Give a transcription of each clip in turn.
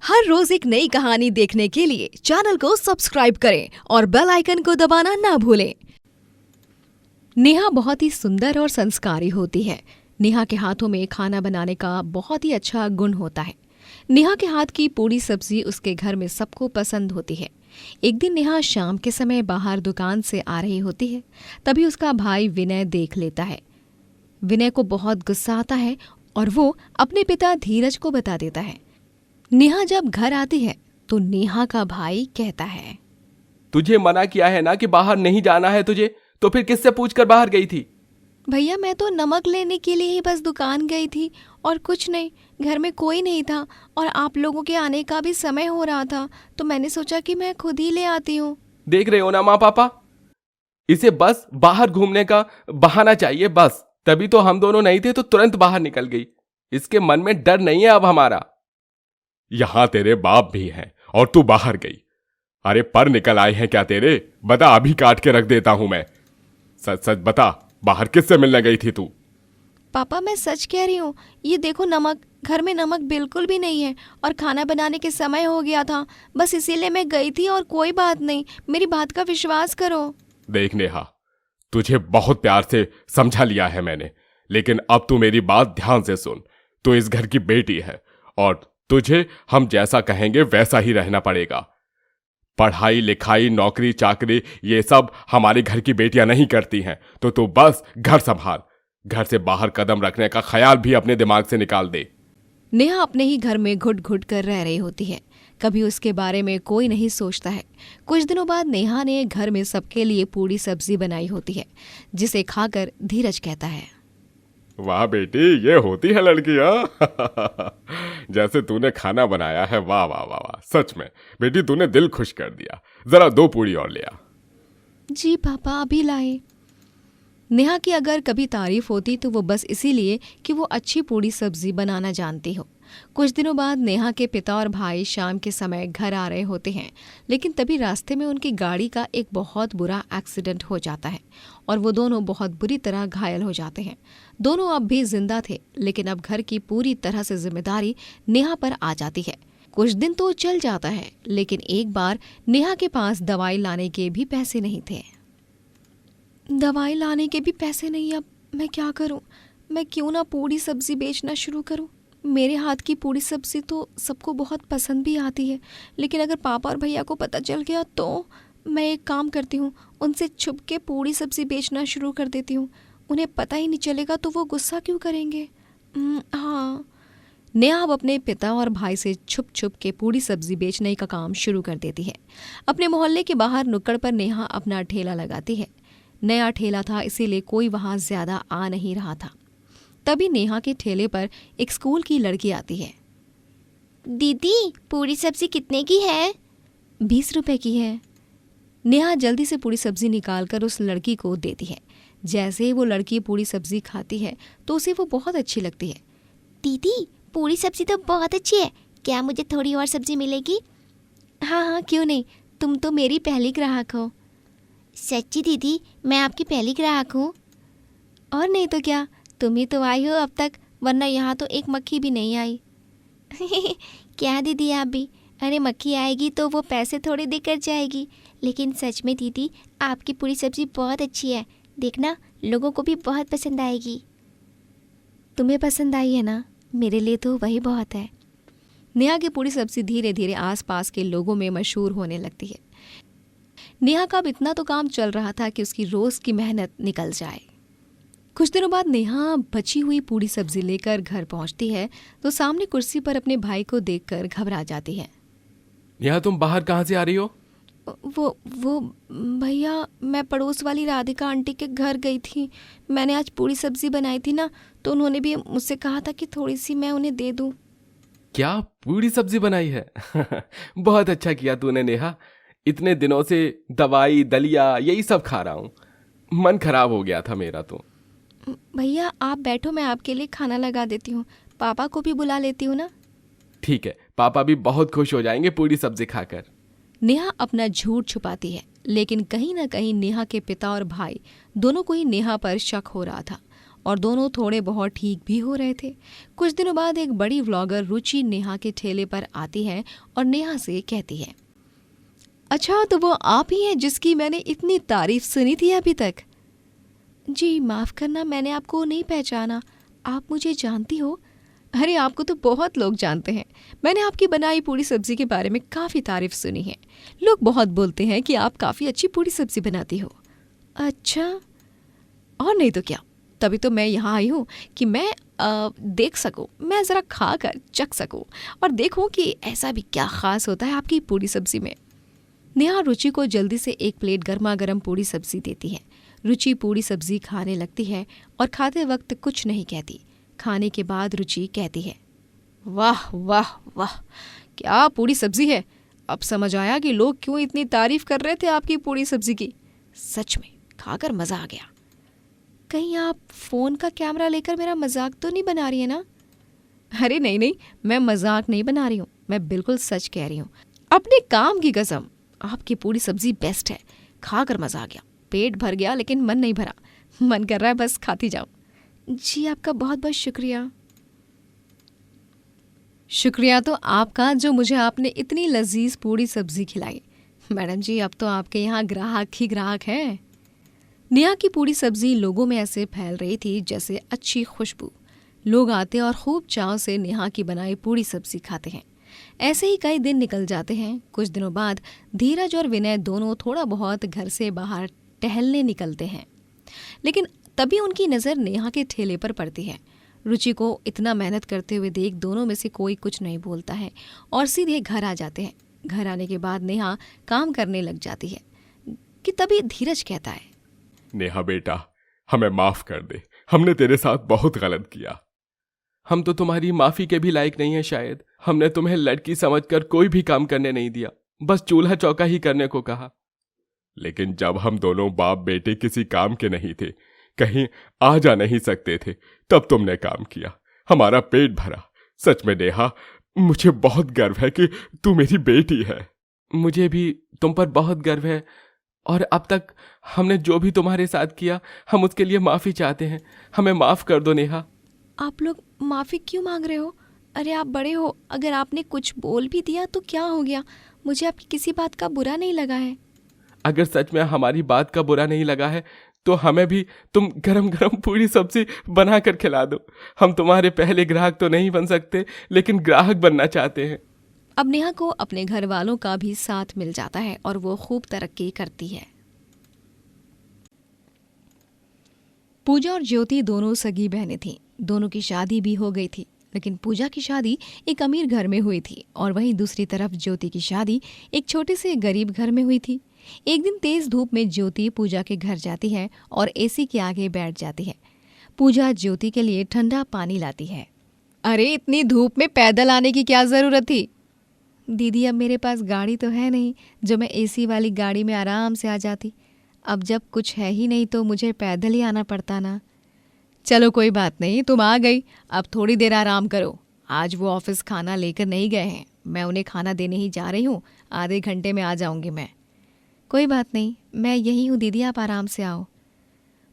हर रोज एक नई कहानी देखने के लिए चैनल को सब्सक्राइब करें और बेल आइकन को दबाना ना भूलें। नेहा बहुत ही सुंदर और संस्कारी होती है। नेहा के हाथों में खाना बनाने का बहुत ही अच्छा गुण होता है। नेहा के हाथ की पूरी सब्जी उसके घर में सबको पसंद होती है। एक दिन नेहा शाम के समय बाहर दुकान से आ रही होती है। तभी उसका भाई विनय देख लेता है। विनय को बहुत गुस्सा आता है और वो अपने पिता धीरज को बता देता है। नेहा जब घर आती है तो नेहा का भाई कहता है, तुझे मना किया है ना कि बाहर नहीं जाना है तुझे, तो फिर किससे पूछकर बाहर गई थी? भैया मैं तो नमक लेने के लिए ही बस दुकान गई थी और कुछ नहीं। घर में कोई नहीं था और आप लोगों के आने का भी समय हो रहा था, तो मैंने सोचा कि मैं खुद ही ले आती हूँ। देख रहे हो ना माँ पापा, इसे बस बाहर घूमने का बहाना चाहिए बस। तभी तो हम दोनों नहीं थे तो तुरंत बाहर निकल गई। इसके मन में डर नहीं है अब हमारा। यहां तेरे बाप भी हैं और तू बाहर गई। अरे पर निकल आए हैं क्या तेरे? बता, अभी काट के रख देता हूं मैं। सच सच बता, बाहर किससे मिलने गई थी तू? पापा मैं सच कह रही हूँ। ये देखो नमक, घर में नमक बिल्कुल भी नहीं है और खाना बनाने के समय हो गया था, बस इसीलिए मैं गई थी और कोई बात नहीं। मेरी बात का विश्वास करो। देख नेहा, तुझे बहुत प्यार से समझा लिया है मैंने, लेकिन अब तू मेरी बात ध्यान से सुन। तू इस घर की बेटी है और तुझे हम जैसा कहेंगे वैसा ही रहना पड़ेगा। पढ़ाई लिखाई नौकरी चाकरी ये सब हमारे घर की बेटियां नहीं करती हैं, तो तू बस घर संभाल। घर से बाहर कदम रखने का ख्याल भी अपने दिमाग से निकाल दे। नेहा अपने ही घर में घुट घुट कर रह रही होती है। कभी उसके बारे में कोई नहीं सोचता है। कुछ दिनों बाद नेहा ने घर में सबके लिए पूरी सब्जी बनाई होती है, जिसे खाकर धीरज कहता है, वाह बेटी, ये होती है लड़कियां। जैसे तूने खाना बनाया है, वाह वाह वाह वाह, सच में बेटी तूने दिल खुश कर दिया। जरा 2 पूड़ी और ले आ। जी पापा अभी लाए। नेहा की अगर कभी तारीफ होती तो वो बस इसीलिए कि वो अच्छी पूरी सब्जी बनाना जानती हो। कुछ दिनों बाद नेहा के पिता और भाई शाम के समय घर आ रहे होते हैं, लेकिन तभी रास्ते में उनकी गाड़ी का एक बहुत बुरा एक्सीडेंट हो जाता है और वो दोनों बहुत बुरी तरह घायल हो जाते हैं। दोनों अब भी जिंदा थे, लेकिन अब घर की पूरी तरह से जिम्मेदारी नेहा पर आ जाती है। कुछ दिन तो चल जाता है, लेकिन एक बार नेहा के पास दवाई लाने के भी पैसे नहीं थे। दवाई लाने के भी पैसे नहीं, अब मैं क्या करूं? मैं क्यों ना पूरी सब्जी बेचना शुरू करूं? मेरे हाथ की पूरी सब्जी तो सबको बहुत पसंद भी आती है, लेकिन अगर पापा और भैया को पता चल गया तो मैं एक काम करती हूँ, उनसे छुप के पूरी सब्जी बेचना शुरू कर देती हूँ। उन्हें पता ही नहीं चलेगा तो वो गुस्सा क्यों करेंगे? हाँ। नेहा अब अपने पिता और भाई से छुप छुप के पूरी सब्जी बेचने का काम शुरू कर देती है। अपने मोहल्ले के बाहर नुक्कड़ पर नेहा अपना ठेला लगाती है। नया ठेला था, इसीलिए कोई वहाँ ज्यादा आ नहीं रहा था। तभी नेहा के ठेले पर एक स्कूल की लड़की आती है। दीदी पूरी सब्जी कितने की है? 20 रुपए की है। नेहा जल्दी से पूरी सब्जी निकालकर उस लड़की को देती है। जैसे ही वो लड़की पूरी सब्जी खाती है तो उसे वो बहुत अच्छी लगती है। दीदी पूरी सब्जी तो बहुत अच्छी है, क्या मुझे थोड़ी और सब्जी मिलेगी? हाँ हाँ क्यों नहीं, तुम तो मेरी पहली ग्राहक हो। सच्ची दीदी, मैं आपकी पहली ग्राहक हूँ। और नहीं तो क्या, तुम ही तो आई हो अब तक, वरना यहाँ तो एक मक्खी भी नहीं आई। क्या दीदी आप भी? अरे मक्खी आएगी तो वो पैसे थोड़े देकर जाएगी, लेकिन सच में दीदी आपकी पूरी सब्जी बहुत अच्छी है। देखना लोगों को भी बहुत पसंद आएगी। तुम्हें पसंद आई है ना, मेरे लिए तो वही बहुत है। नेहा की पूरी सब्जी धीरे धीरे आसपास के लोगों में मशहूर होने लगती है। नेहा का अब इतना तो काम चल रहा था कि उसकी रोज की मेहनत निकल जाए। कुछ दिनों बाद नेहा बची हुई पूरी सब्जी लेकर घर पहुंचती है तो सामने कुर्सी पर अपने भाई को देखकर घबरा जाती है। नेहा तुम बाहर कहाँ से आ रही हो? वो भैया, मैं पड़ोस वाली राधिका आंटी के घर गई थी। मैंने आज पूरी सब्जी बनाई थी ना, तो उन्होंने भी मुझसे कहा था कि थोड़ी सी मैं उन्हें दे दूं। क्या पूरी सब्जी बनाई है? बहुत अच्छा किया तूने नेहा। इतने दिनों से दवाई दलिया यही सब खा रहा हूँ, मन खराब हो गया था मेरा तो। भैया आप बैठो, मैं आपके लिए खाना लगा देती हूँ। पापा को भी बुला लेती हूँ ना। ठीक है, पापा भी बहुत खुश हो जाएंगे पूरी सब्जी खाकर। नेहा अपना झूठ छुपाती है, लेकिन कहीं ना कहीं नेहा के पिता और भाई दोनों को ही नेहा पर शक हो रहा था और दोनों थोड़े बहुत ठीक भी हो रहे थे। कुछ दिनों बाद एक बड़ी व्लॉगर रुचि नेहा के ठेले पर आती है और नेहा से कहती है, अच्छा तो वो आप ही हैं जिसकी मैंने इतनी तारीफ सुनी थी अभी तक। जी माफ़ करना, मैंने आपको नहीं पहचाना, आप मुझे जानती हो? अरे आपको तो बहुत लोग जानते हैं, मैंने आपकी बनाई पूरी सब्जी के बारे में काफ़ी तारीफ सुनी है। लोग बहुत बोलते हैं कि आप काफ़ी अच्छी पूरी सब्जी बनाती हो। अच्छा, और नहीं तो क्या, तभी तो मैं यहाँ आई हूँ कि मैं देख सकूँ, मैं ज़रा खा कर चख सकूँ और देखूँ कि ऐसा भी क्या ख़ास होता है आपकी पूरी सब्जी में। नेहा रुचि को जल्दी से एक प्लेट गर्मा गर्म पूरी सब्जी देती है। रुचि पूरी सब्जी खाने लगती है और खाते वक्त कुछ नहीं कहती। खाने के बाद रुचि कहती है, वाह वाह वाह, क्या पूरी सब्जी है। अब समझ आया कि लोग क्यों इतनी तारीफ कर रहे थे आपकी पूरी सब्जी की। सच में खाकर मज़ा आ गया। कहीं आप फ़ोन का कैमरा लेकर मेरा मजाक तो नहीं बना रही है ना? अरे नहीं नहीं, मैं मजाक नहीं बना रही हूँ, मैं बिल्कुल सच कह रही हूँ। अपने काम की कसम, आपकी पूरी सब्जी बेस्ट है। खाकर मज़ा आ गया, पेट भर गया लेकिन मन नहीं भरा, मन कर रहा है बस खाती जाऊँ। जी आपका बहुत बहुत शुक्रिया। शुक्रिया तो आपका जो मुझे आपने इतनी लजीज पूरी सब्जी खिलाई। मैडम जी अब तो आपके यहाँ ग्राहक ही ग्राहक हैं। नेहा की पूरी सब्जी लोगों में ऐसे फैल रही थी जैसे अच्छी खुशबू। लोग आते और खूब चाव से नेहा की बनाई पूरी सब्जी खाते हैं। ऐसे ही कई दिन निकल जाते हैं। कुछ दिनों बाद धीरज और विनय दोनों थोड़ा बहुत घर से बाहर टहलने निकलते हैं, लेकिन तभी उनकी नज़र नेहा के ठेले पर पड़ती है। रुचि को इतना मेहनत करते हुए देख दोनों में से कोई कुछ नहीं बोलता है और सीधे घर आ जाते हैं। घर आने के बाद नेहा काम करने लग जाती है कि तभी धीरज कहता है, नेहा बेटा, हमें माफ कर दे, हमने तेरे साथ बहुत गलत किया। हम तो तुम्हारी माफ़ी के भी लायक नहीं है शायद। हमने तुम्हें लड़की समझकर कोई भी काम करने नहीं दिया, बस चूल्हा चौका ही करने को कहा। लेकिन जब हम दोनों बाप बेटे किसी काम के नहीं थे, कहीं आ जा नहीं सकते थे, तब तुमने काम किया, हमारा पेट भरा। सच में नेहा, मुझे बहुत गर्व है कि तू मेरी बेटी है। मुझे भी तुम पर बहुत गर्व है और अब तक हमने जो भी तुम्हारे साथ किया हम उसके लिए माफ़ी चाहते हैं। हमें माफ़ कर दो नेहा। आप लोग माफ़ी क्यों मांग रहे हो? अरे आप बड़े हो, अगर आपने कुछ बोल भी दिया तो क्या हो गया? मुझे आपकी किसी बात का बुरा नहीं लगा है। अगर सच में हमारी बात का बुरा नहीं लगा है तो हमें भी तुम गरम गरम पूरी सब्जी बना कर खिला दो। हम तुम्हारे पहले ग्राहक तो नहीं बन सकते, लेकिन ग्राहक बनना चाहते हैं। अब नेहा को अपने घर वालों का भी साथ मिल जाता है और वो खूब तरक्की करती है। पूजा और ज्योति दोनों सगी बहनें थीं। दोनों की शादी भी हो गई थी, लेकिन पूजा की शादी एक अमीर घर में हुई थी और वहीं दूसरी तरफ ज्योति की शादी एक छोटे से गरीब घर में हुई थी। एक दिन तेज धूप में ज्योति पूजा के घर जाती है और एसी के आगे बैठ जाती है। पूजा ज्योति के लिए ठंडा पानी लाती है। अरे इतनी धूप में पैदल आने की क्या ज़रूरत थी? दीदी अब मेरे पास गाड़ी तो है नहीं जो मैं एसी वाली गाड़ी में आराम से आ जाती। अब जब कुछ है ही नहीं तो मुझे पैदल ही आना पड़ता ना। चलो कोई बात नहीं, तुम आ गई, अब थोड़ी देर आराम करो। आज वो ऑफिस खाना लेकर नहीं गए हैं, मैं उन्हें खाना देने ही जा रही हूँ। आधे घंटे में आ जाऊँगी मैं। कोई बात नहीं, मैं यही हूँ दीदी, आप आराम से आओ।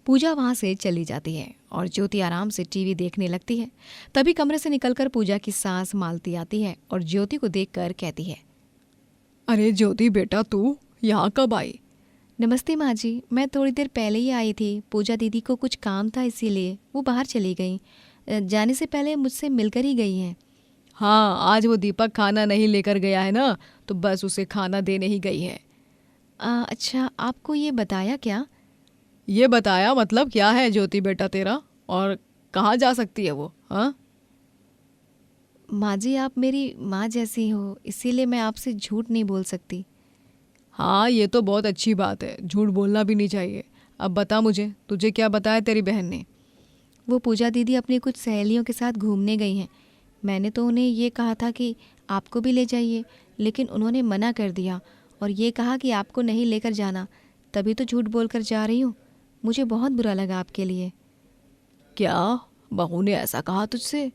पूजा वहाँ से चली जाती है और ज्योति आराम से टीवी देखने लगती है। तभी कमरे से निकलकर पूजा की सास मालती आती है और ज्योति को देखकर कहती है, अरे ज्योति बेटा, तू यहाँ कब आई? नमस्ते माँ जी, मैं थोड़ी देर पहले ही आई थी। पूजा दीदी को कुछ काम था इसीलिए वो बाहर चली गई। जाने से पहले मुझसे मिलकर ही गई हैं। हाँ, आज वो दीपक खाना नहीं लेकर गया है ना, तो बस उसे खाना देने ही गई है। अच्छा, आपको ये बताया क्या? ये बताया मतलब क्या है ज्योति बेटा तेरा, और कहाँ जा सकती है वो? हाँ माँ जी, आप मेरी माँ जैसी हो, इसीलिए मैं आपसे झूठ नहीं बोल सकती। हाँ, ये तो बहुत अच्छी बात है, झूठ बोलना भी नहीं चाहिए। अब बता मुझे, तुझे क्या बताया तेरी बहन ने? वो पूजा दीदी अपनी कुछ सहेलियों के साथ घूमने गई हैं। मैंने तो उन्हें ये कहा था कि आपको भी ले जाइए, लेकिन उन्होंने मना कर दिया और ये कहा कि आपको नहीं लेकर जाना। तभी तो झूठ बोलकर जा रही हूँ। मुझे बहुत बुरा लगा आपके लिए। क्या बहू ने ऐसा कहा तुझसे?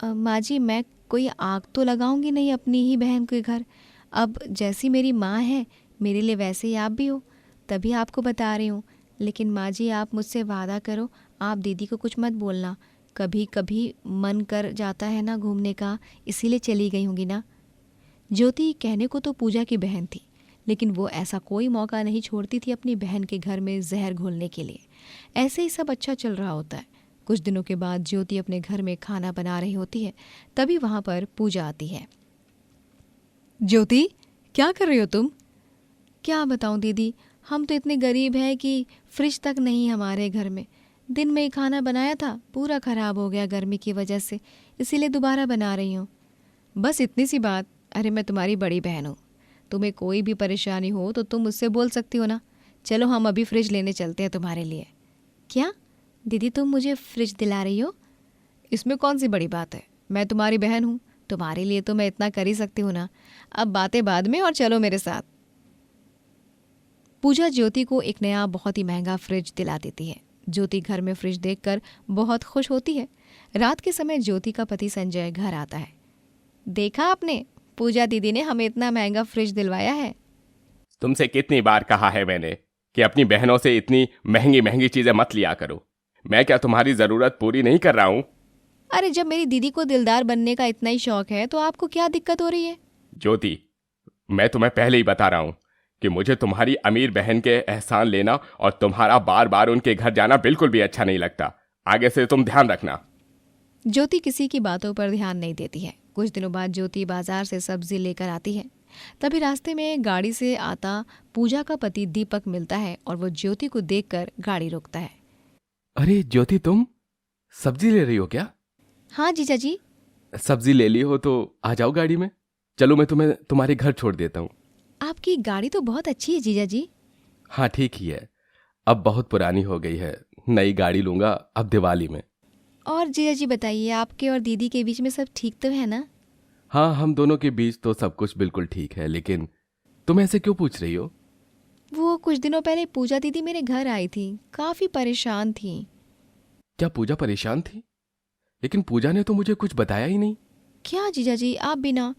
माँ जी, मैं कोई आग तो लगाऊंगी नहीं अपनी ही बहन के घर। अब जैसी मेरी माँ है, मेरे लिए वैसे ही आप भी हो, तभी आपको बता रही हूँ। लेकिन माँ जी, आप मुझसे वादा करो, आप दीदी को कुछ मत बोलना, कभी कभी मन कर जाता है ना घूमने का, इसीलिए चली गई होंगी ना। ज्योति कहने को तो पूजा की बहन थी, लेकिन वो ऐसा कोई मौका नहीं छोड़ती थी अपनी बहन के घर में जहर घोलने के लिए। ऐसे ही सब अच्छा चल रहा होता है। कुछ दिनों के बाद ज्योति अपने घर में खाना बना रही होती है, तभी वहाँ पर पूजा आती है। ज्योति, क्या कर रही हो तुम? क्या बताऊँ दीदी, हम तो इतने गरीब हैं कि फ्रिज तक नहीं हमारे घर में। दिन में ही खाना बनाया था, पूरा ख़राब हो गया गर्मी की वजह से, इसीलिए दोबारा बना रही हूँ। बस इतनी सी बात। अरे मैं तुम्हारी बड़ी बहन हूँ, तुम्हें कोई भी परेशानी हो तो तुम मुझसे बोल सकती हो ना। चलो हम अभी फ्रिज लेने चलते हैं तुम्हारे लिए। क्या दीदी, तुम मुझे फ्रिज दिला रही हो? इसमें कौन सी बड़ी बात है, मैं तुम्हारी बहन हूँ, तुम्हारे लिए तो मैं इतना कर ही सकती हूँ ना। अब बातें बाद में, और चलो मेरे साथ। पूजा ज्योति को एक नया बहुत ही महंगा फ्रिज दिला देती है। ज्योति घर में फ्रिज देखकर बहुत खुश होती है। रात के समय ज्योति का पति संजय घर आता है। देखा आपने, पूजा दीदी ने हमें इतना महंगा फ्रिज दिलवाया है। तुमसे कितनी बार कहा है मैंने कि अपनी बहनों से इतनी महंगी महंगी चीजें मत लिया करो। मैं क्या तुम्हारी जरूरत पूरी नहीं कर रहा हूँ? अरे जब मेरी दीदी को दिलदार बनने का इतना ही शौक है तो आपको क्या दिक्कत हो रही है? ज्योति, मैं तुम्हें पहले ही बता रहा हूँ कि मुझे तुम्हारी अमीर बहन के एहसान लेना और तुम्हारा बार बार उनके घर जाना बिल्कुल भी अच्छा नहीं लगता। आगे से तुम ध्यान रखना। ज्योति किसी की बातों पर ध्यान नहीं देती है। कुछ दिनों बाद ज्योति बाजार से सब्जी लेकर आती है। तभी रास्ते में गाड़ी से आता पूजा का पति दीपक मिलता है और वो ज्योति को देखकर गाड़ी रोकता है। अरे ज्योति, तुम सब्जी ले रही हो क्या? हाँ जीजा जी। सब्जी ले ली हो तो आ जाओ गाड़ी में। चलो मैं तुम्हें तुम्हारे घर छोड़ देता हूँ। आपकी गाड़ी तो बहुत अच्छी है जीजा जी। हाँ ठीक ही है, अब बहुत पुरानी हो गई है, नई गाड़ी लूंगा अब दिवाली में। और जीजा जी बताइए, आपके और दीदी के बीच में सब ठीक तो है ना? हाँ, हम दोनों के बीच तो सब कुछ बिल्कुल ठीक है, लेकिन तुम ऐसे क्यों पूछ रही हो? वो कुछ दिनों पहले पूजा दीदी मेरे घर आई थी, काफी परेशान थी। क्या पूजा परेशान थी? लेकिन पूजा ने तो मुझे कुछ बताया ही नहीं। क्या जीजा जी, आप बिना?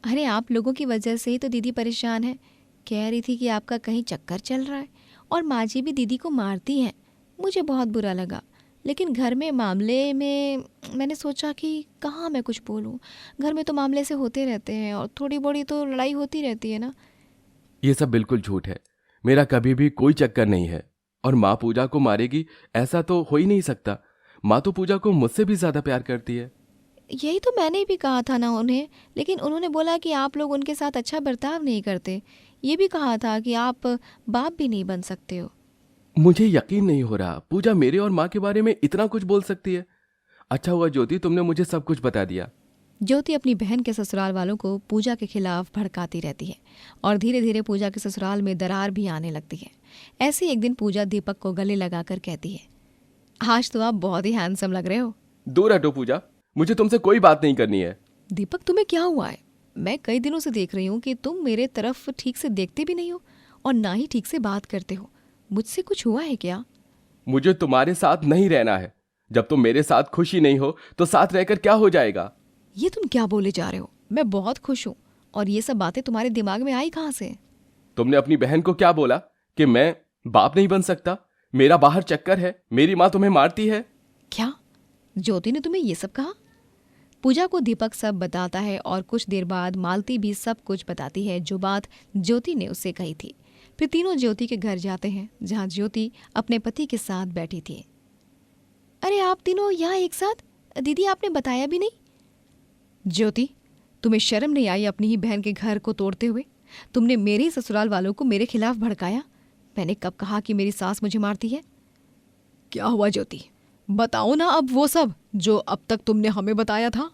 अरे आप लोगों की वजह से ही तो दीदी परेशान है। कह रही थी कि आपका कहीं चक्कर चल रहा है और माँ जी भी दीदी को मारती हैं। मुझे बहुत बुरा लगा, लेकिन घर में मामले में मैंने सोचा कि कहाँ मैं कुछ बोलूँ। घर में तो मामले से होते रहते हैं और थोड़ी बड़ी तो लड़ाई होती रहती है ना। ये सब बिल्कुल झूठ है, मेरा कभी भी कोई चक्कर नहीं है। और माँ पूजा को मारेगी ऐसा तो हो ही नहीं सकता। माँ तो पूजा को मुझसे भी ज्यादा प्यार करती है। यही तो मैंने भी कहा था ना उन्हें, लेकिन उन्होंने बोला कि आप लोग उनके साथ अच्छा बर्ताव नहीं करते। ये भी कहा था कि आप बाप भी नहीं बन सकते हो। मुझे यकीन नहीं हो रहा पूजा मेरे और माँ के बारे में इतना कुछ बोल सकती है। अच्छा हुआ ज्योति, तुमने मुझे सब कुछ बता दिया। ज्योति अपनी बहन के ससुराल वालों को पूजा के खिलाफ भड़काती रहती है और धीरे धीरे पूजा के ससुराल में दरार भी आने लगती है। ऐसे ही एक दिन पूजा दीपक को गले लगाकर कहती है, आज तो आप बहुत ही हैंडसम लग रहे हो। दूर हटो पूजा, मुझे तुमसे कोई बात नहीं करनी है। दीपक, तुम्हें क्या हुआ है? मैं कई दिनों से देख रही हूँ कि तुम मेरे तरफ ठीक से देखते भी नहीं हो और ना ही ठीक से बात करते हो। मुझसे कुछ हुआ है क्या? मुझे तुम्हारे साथ नहीं रहना है। जब तुम मेरे साथ खुश ही नहीं हो तो साथ रहकर क्या हो जाएगा? ये तुम क्या बोले जा रहे हो? मैं बहुत खुश हूँ। और ये सब बातें तुम्हारे दिमाग में आई कहाँ से? तुमने अपनी बहन को क्या बोला कि मैं बाप नहीं बन सकता, मेरा बाहर चक्कर है, मेरी माँ तुम्हें मारती है? क्या ज्योति ने तुम्हें ये सब कहा? पूजा को दीपक सब बताता है और कुछ देर बाद मालती भी सब कुछ बताती है जो बात ज्योति ने उससे कही थी। फिर तीनों ज्योति के घर जाते हैं जहाँ ज्योति अपने पति के साथ बैठी थी। अरे आप तीनों यहाँ एक साथ? दीदी आपने बताया भी नहीं। ज्योति, तुम्हें शर्म नहीं आई अपनी ही बहन के घर को तोड़ते हुए? तुमने मेरे ही ससुराल वालों को मेरे खिलाफ भड़काया। मैंने कब कहा कि मेरी सास मुझे मारती है? क्या हुआ ज्योति, बताओ ना अब वो सब जो अब तक तुमने हमें बताया था।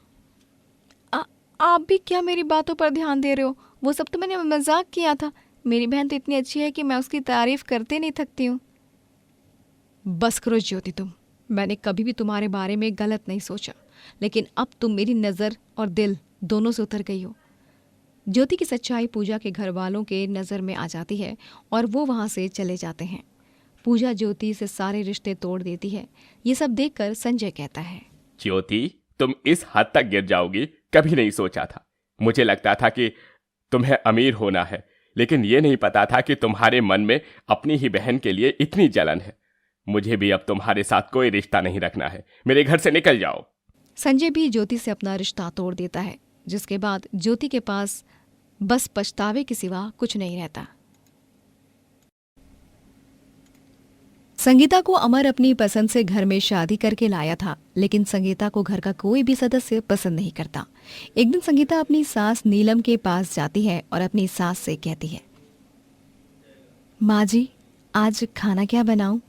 आप भी क्या मेरी बातों पर ध्यान दे रहे हो? वो सब तो मैंने मजाक किया था। मेरी बहन तो इतनी अच्छी है कि मैं उसकी तारीफ करते नहीं थकती हूँ। बस करो ज्योति तुम, मैंने कभी भी तुम्हारे बारे में गलत नहीं सोचा, लेकिन अब तुम मेरी नज़र और दिल दोनों से उतर गई हो। ज्योति की सच्चाई पूजा के घर वालों के नज़र में आ जाती है और वो वहाँ से चले जाते हैं। पूजा ज्योति से सारे रिश्ते तोड़ देती है। ये सब देखकर संजय कहता है, ज्योति, तुम इस हद तक गिर जाओगी कभी नहीं सोचा था। मुझे लगता था कि तुम्हें अमीर होना है, लेकिन ये नहीं पता था कि तुम्हारे मन में अपनी ही बहन के लिए इतनी जलन है। मुझे भी अब तुम्हारे साथ कोई रिश्ता नहीं रखना है, मेरे घर से निकल जाओ। संजय भी ज्योति से अपना रिश्ता तोड़ देता है, जिसके बाद ज्योति के पास बस पछतावे के सिवा कुछ नहीं रहता। संगीता को अमर अपनी पसंद से घर में शादी करके लाया था, लेकिन संगीता को घर का कोई भी सदस्य पसंद नहीं करता। एक दिन संगीता अपनी सास नीलम के पास जाती है और अपनी सास से कहती है, माँ जी, आज खाना क्या बनाऊं?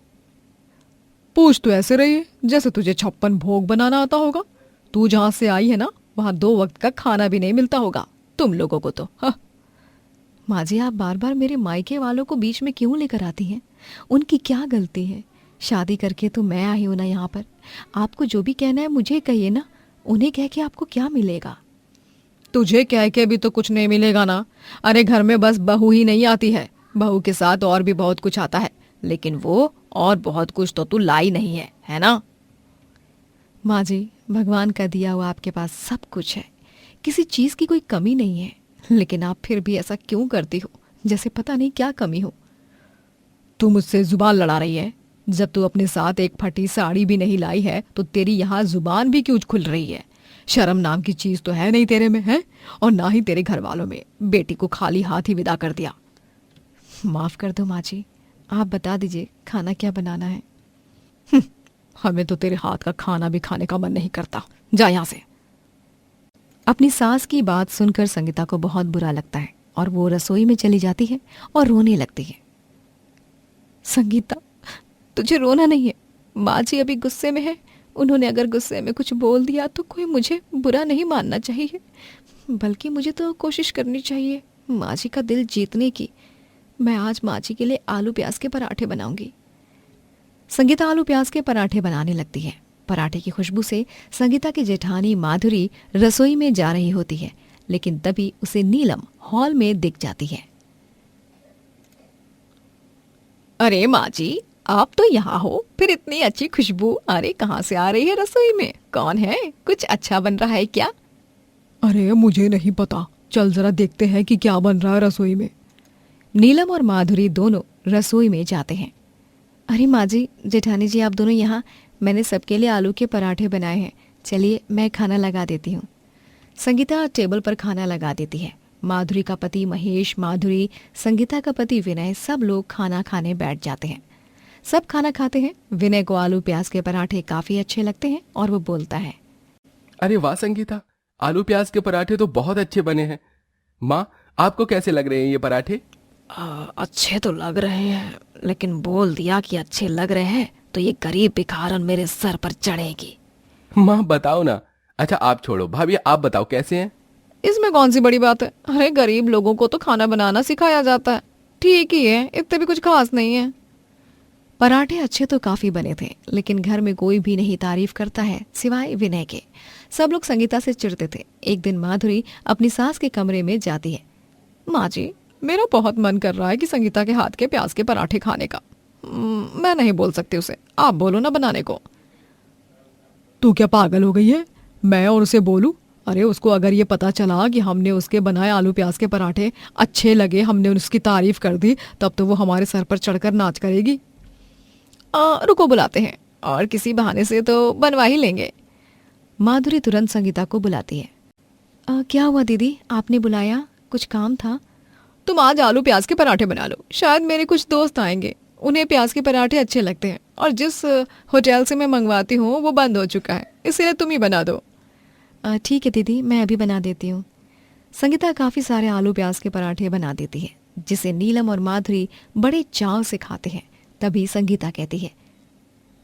पूछ तो ऐसे रही है जैसे तुझे 56 भोग बनाना आता होगा। तू जहां से आई है ना, वहां 2 वक्त का खाना भी नहीं मिलता होगा तुम लोगों को तो। हाँ। माँ जी, आप बार बार मेरे मायके वालों को बीच में क्यों लेकर आती हैं? उनकी क्या गलती है? शादी करके तो मैं आई हूं ना यहाँ पर। आपको जो भी कहना है मुझे कहिए ना, उन्हें कह के आपको क्या मिलेगा? तुझे कह के भी तो कुछ नहीं मिलेगा ना। अरे घर में बस बहू ही नहीं आती है, बहू के साथ और भी बहुत कुछ आता है, लेकिन वो और बहुत कुछ तो तू लाई नहीं है ना? माँ जी, भगवान का दिया हुआ आपके पास सब कुछ है, किसी चीज की कोई कमी नहीं है, लेकिन आप फिर भी ऐसा क्यों करती हो जैसे पता नहीं क्या कमी हो? तू मुझसे जुबान लड़ा रही है। जब तू अपने साथ एक फटी साड़ी भी नहीं लाई है तो तेरी यहाँ जुबान भी क्यों खुल रही है? शर्म नाम की चीज तो है नहीं तेरे में, है? और ना ही तेरे घर वालों में। बेटी को खाली हाथ ही विदा कर दिया। माफ कर दो माँ जी, आप बता दीजिए खाना क्या बनाना है। हमें तो तेरे हाथ का खाना भी खाने का मन नहीं करता, जा यहाँ से। अपनी सास की बात सुनकर संगीता को बहुत बुरा लगता है और वो रसोई में चली जाती है और रोने लगती है। संगीता, तुझे रोना नहीं है। माँ जी अभी गुस्से में है, उन्होंने अगर गुस्से में कुछ बोल दिया तो कोई मुझे बुरा नहीं मानना चाहिए, बल्कि मुझे तो कोशिश करनी चाहिए माँ जी का दिल जीतने की। मैं आज माँ जी के लिए आलू प्याज के पराठे बनाऊंगी। संगीता आलू प्याज के पराठे बनाने लगती है। पराठे की खुशबू से संगीता की जेठानी माधुरी रसोई में जा रही होती है, लेकिन तभी उसे नीलम हॉल में दिख जाती है। अरे माँ जी, आप तो यहाँ हो, फिर इतनी अच्छी खुशबू अरे कहाँ से आ रही है रसोई में? कौन है? कुछ अच्छा बन रहा है क्या? अरे मुझे नहीं पता, चल जरा देखते हैं कि क्या बन रहा है रसोई में। नीलम और माधुरी दोनों रसोई में जाते हैं। अरे माँ जी, जेठानी जी, आप दोनों यहाँ, मैंने सबके लिए आलू के पराठे बनाए हैं, चलिए मैं खाना लगा देती हूँ। संगीता टेबल पर खाना लगा देती है। माधुरी का पति महेश, माधुरी, संगीता का पति विनय, सब लोग खाना खाने बैठ जाते हैं। सब खाना खाते हैं। विनय को आलू प्याज के पराठे काफी अच्छे लगते हैं और वो बोलता है, अरे वाह संगीता, आलू प्याज के पराठे तो बहुत अच्छे बने हैं। माँ, आपको कैसे लग रहे हैं ये पराठे? अच्छे तो लग रहे हैं, लेकिन बोल दिया कि अच्छे लग रहे हैं तो ये गरीब भिखारन मेरे सर पर चढ़ेगी। माँ बताओ ना। अच्छा आप छोड़ो, भाभी आप बताओ कैसे हैं? इसमें कौन सी बड़ी बात है? अरे गरीब लोगों को तो खाना बनाना सिखाया जाता है, ठीक ही है, इतने भी कुछ खास नहीं है। पराठे अच्छे तो काफी बने थे, लेकिन घर में कोई भी नहीं तारीफ करता है सिवाय विनय के। सब लोग संगीता से चिढ़ते थे। एक दिन माधुरी अपनी सास के कमरे में जाती है। माँ जी, मेरा बहुत मन कर रहा है कि संगीता के हाथ के प्याज के पराठे खाने का। मैं नहीं बोल सकती उसे, आप बोलो ना बनाने को। तू क्या पागल हो गई है? मैं और उसे बोलूं? अरे उसको अगर ये पता चला कि हमने उसके बनाए आलू प्याज के पराठे अच्छे लगे, हमने उसकी तारीफ कर दी, तब तो वो हमारे सर पर चढ़कर नाच करेगी। रुको बुलाते हैं, और किसी बहाने से तो बनवा ही लेंगे। माधुरी तुरंत संगीता को बुलाती है। क्या हुआ दीदी, आपने बुलाया? कुछ काम था? तुम आज आलू प्याज के पराठे बना लो, शायद मेरे कुछ दोस्त आएंगे, उन्हें प्याज के पराठे अच्छे लगते हैं, और जिस होटल से मैं मंगवाती हूँ वो बंद हो चुका है, इसलिए तुम ही बना दो। ठीक है दीदी, मैं अभी बना देती हूँ। संगीता काफ़ी सारे आलू प्याज के पराठे बना देती है, जिसे नीलम और माधुरी बड़े चाव से खाते हैं। तभी संगीता कहती है,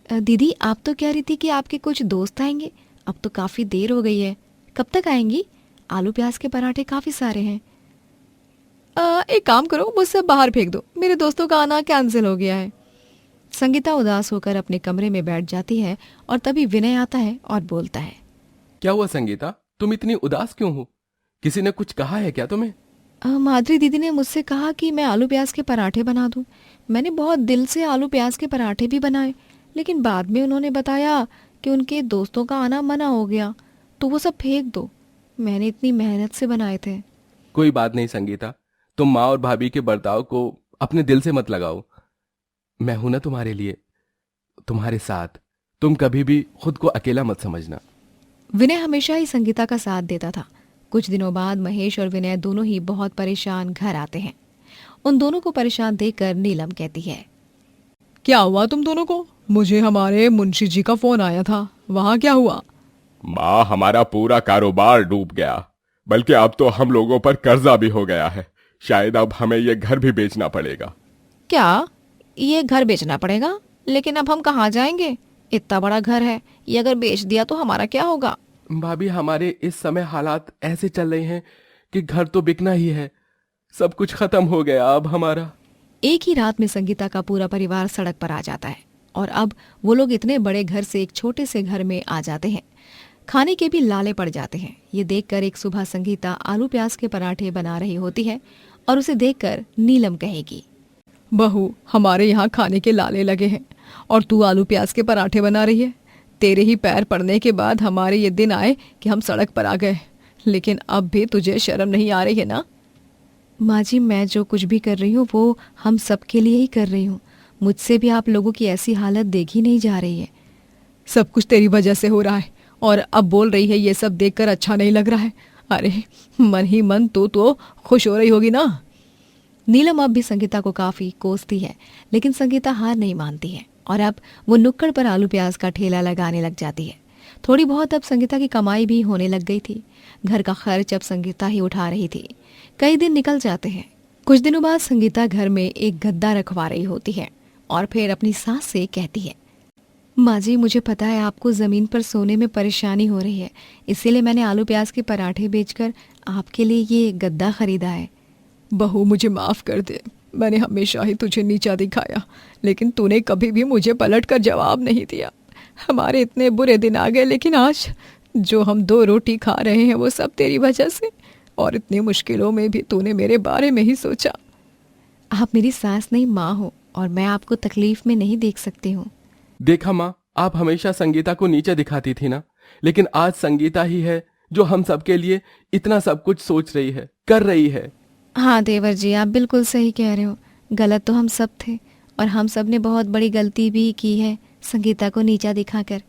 दीदी आप तो कह रही थी कि आपके कुछ दोस्त आएंगे, अब तो काफ़ी देर हो गई है, कब तक आएंगी? आलू प्याज के पराठे काफ़ी सारे हैं। एक काम करो, मुझसे बाहर फेंक दो, मेरे दोस्तों का आना कैंसिल हो गया है। संगीता उदास होकर अपने कमरे में बैठ जाती है और तभी विनय आता है और बोलता है, क्या हुआ संगीता, तुम इतनी उदास क्यों हो? किसी ने कुछ कहा है क्या तुम्हें? माधुरी दीदी ने मुझसे कहा कि मैं आलू प्याज के पराठे बना दूं। मैंने बहुत दिल से आलू प्याज के पराठे भी बनाए, लेकिन बाद में उन्होंने बताया कि उनके दोस्तों का आना मना हो गया, तो वो सब फेंक दो। मैंने इतनी मेहनत से बनाए थे। कोई बात नहीं संगीता, तुम माँ और भाभी के बर्ताव को अपने दिल से मत लगाओ। मैं हूं ना तुम्हारे लिए। तुम्हारे साथ। तुम कभी भी खुद को अकेला मत समझना। विनय हमेशा ही संगीता का साथ देता था। कुछ दिनों बाद महेश और विनय दोनों ही बहुत परेशान घर आते हैं। उन दोनों को परेशान देखकर नीलम कहती है, क्या हुआ तुम दोनों को? मुझे हमारे मुंशी जी का फोन आया था, वहां क्या हुआ? माँ, हमारा पूरा कारोबार डूब गया, बल्कि अब तो हम लोगों पर कर्जा भी हो गया है। शायद अब हमें ये घर भी बेचना पड़ेगा। क्या ये घर बेचना पड़ेगा? लेकिन अब हम कहाँ जाएंगे? इतना बड़ा घर है, ये अगर बेच दिया तो हमारा क्या होगा? भाभी, हमारे इस समय हालात ऐसे चल रहे हैं कि घर तो बिकना ही है। सब कुछ खत्म हो गया अब हमारा। एक ही रात में संगीता का पूरा परिवार सड़क पर आ जाता है और अब वो लोग इतने बड़े घर से एक छोटे से घर में आ जाते हैं। खाने के भी लाले पड़ जाते हैं। ये देखकर एक सुबह संगीता आलू प्याज के पराठे बना रही होती है और उसे देखकर नीलम कहेगी, बहू, हमारे यहाँ खाने के लाले लगे हैं और तू आलू प्याज के पराठे बना रही है। तेरे ही पैर पड़ने के बाद हमारे ये दिन आए कि हम सड़क पर आ गए, लेकिन अब भी तुझे शर्म नहीं आ रही है ना? माँ जी, मैं जो कुछ भी कर रही हूँ वो हम सबके लिए ही कर रही हूँ। मुझसे भी आप लोगों की ऐसी हालत देखी नहीं जा रही है। सब कुछ तेरी वजह से हो रहा है और अब बोल रही है ये सब देखकर अच्छा नहीं लग रहा है। अरे मन ही मन तो खुश हो रही होगी ना? नीलम अब भी संगीता को काफी कोसती है, लेकिन संगीता हार नहीं मानती है और अब वो नुक्कड़ पर आलू प्याज का ठेला लगाने लग जाती है। थोड़ी बहुत अब संगीता की कमाई भी होने लग गई थी। घर का खर्च अब संगीता ही उठा रही थी। कई दिन निकल जाते हैं। कुछ दिनों बाद संगीता घर में एक गद्दा रखवा रही होती है और फिर अपनी सास से कहती है, माँ जी, मुझे पता है आपको जमीन पर सोने में परेशानी हो रही है, इसीलिए मैंने आलू प्याज के पराठे बेचकर आपके लिए ये गद्दा खरीदा है। बहू, मुझे माफ कर दे। मैंने हमेशा ही तुझे नीचा दिखाया, लेकिन तूने कभी भी मुझे पलट कर जवाब नहीं दिया। हमारे इतने बुरे दिन आ गए, लेकिन आज जो हम 2 रोटी खा रहे हैं वो सब तेरी वजह से। और इतनी मुश्किलों में भी तूने मेरे बारे में ही सोचा। आप मेरी सास नहीं माँ हो और मैं आपको तकलीफ में नहीं देख सकती हूँ। देखा माँ, आप हमेशा संगीता को नीचे दिखाती थी ना, लेकिन आज संगीता ही है जो हम सबके लिए इतना सब कुछ सोच रही है, कर रही है। हाँ देवर जी, आप बिल्कुल सही कह रहे हो। गलत तो हम सब थे और हम सब ने बहुत बड़ी गलती भी की है संगीता को नीचा दिखाकर।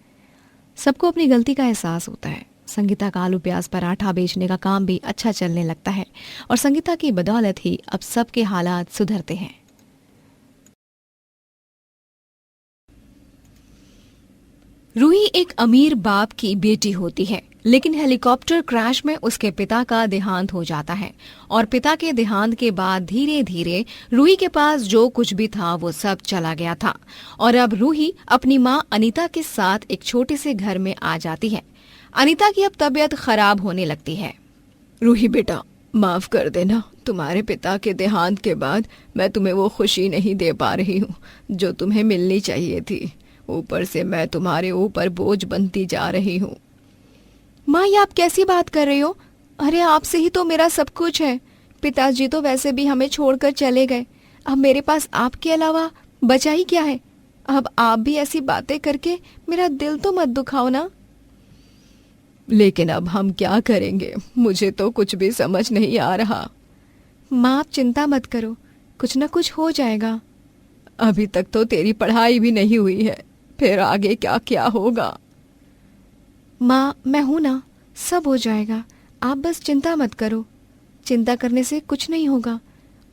सबको अपनी गलती का एहसास होता है। संगीता का आलू प्याज पराठा बेचने का काम भी अच्छा चलने लगता है और संगीता की बदौलत ही अब सबके हालात सुधरते हैं। रूही एक अमीर बाप की बेटी होती है, लेकिन हेलीकॉप्टर क्रैश में उसके पिता का देहांत हो जाता है और पिता के देहांत के बाद धीरे धीरे रूही के पास जो कुछ भी था वो सब चला गया था और अब रूही अपनी माँ अनीता के साथ एक छोटे से घर में आ जाती है। अनीता की अब तबीयत खराब होने लगती है। रूही बेटा, माफ कर देना। तुम्हारे पिता के देहांत के बाद मैं तुम्हें वो खुशी नहीं दे पा रही हूँ जो तुम्हें मिलनी चाहिए थी। ऊपर से मैं तुम्हारे ऊपर बोझ बनती जा रही हूँ। माँ, ये आप कैसी बात कर रही हो? अरे आपसे ही तो मेरा सब कुछ है। पिताजी तो वैसे भी हमें छोड़कर चले गए। अब मेरे पास आपके अलावा बचा ही क्या है? अब आप भी ऐसी बातें करके मेरा दिल तो मत दुखाओ ना। लेकिन अब हम क्या करेंगे? मुझे तो कुछ भी समझ नहीं आ रहा। माँ, आप चिंता मत करो, कुछ ना कुछ हो जाएगा। अभी तक तो तेरी पढ़ाई भी नहीं हुई है, फिर आगे क्या क्या होगा? माँ, मैं हूं ना, सब हो जाएगा। आप बस चिंता मत करो। चिंता करने से कुछ नहीं होगा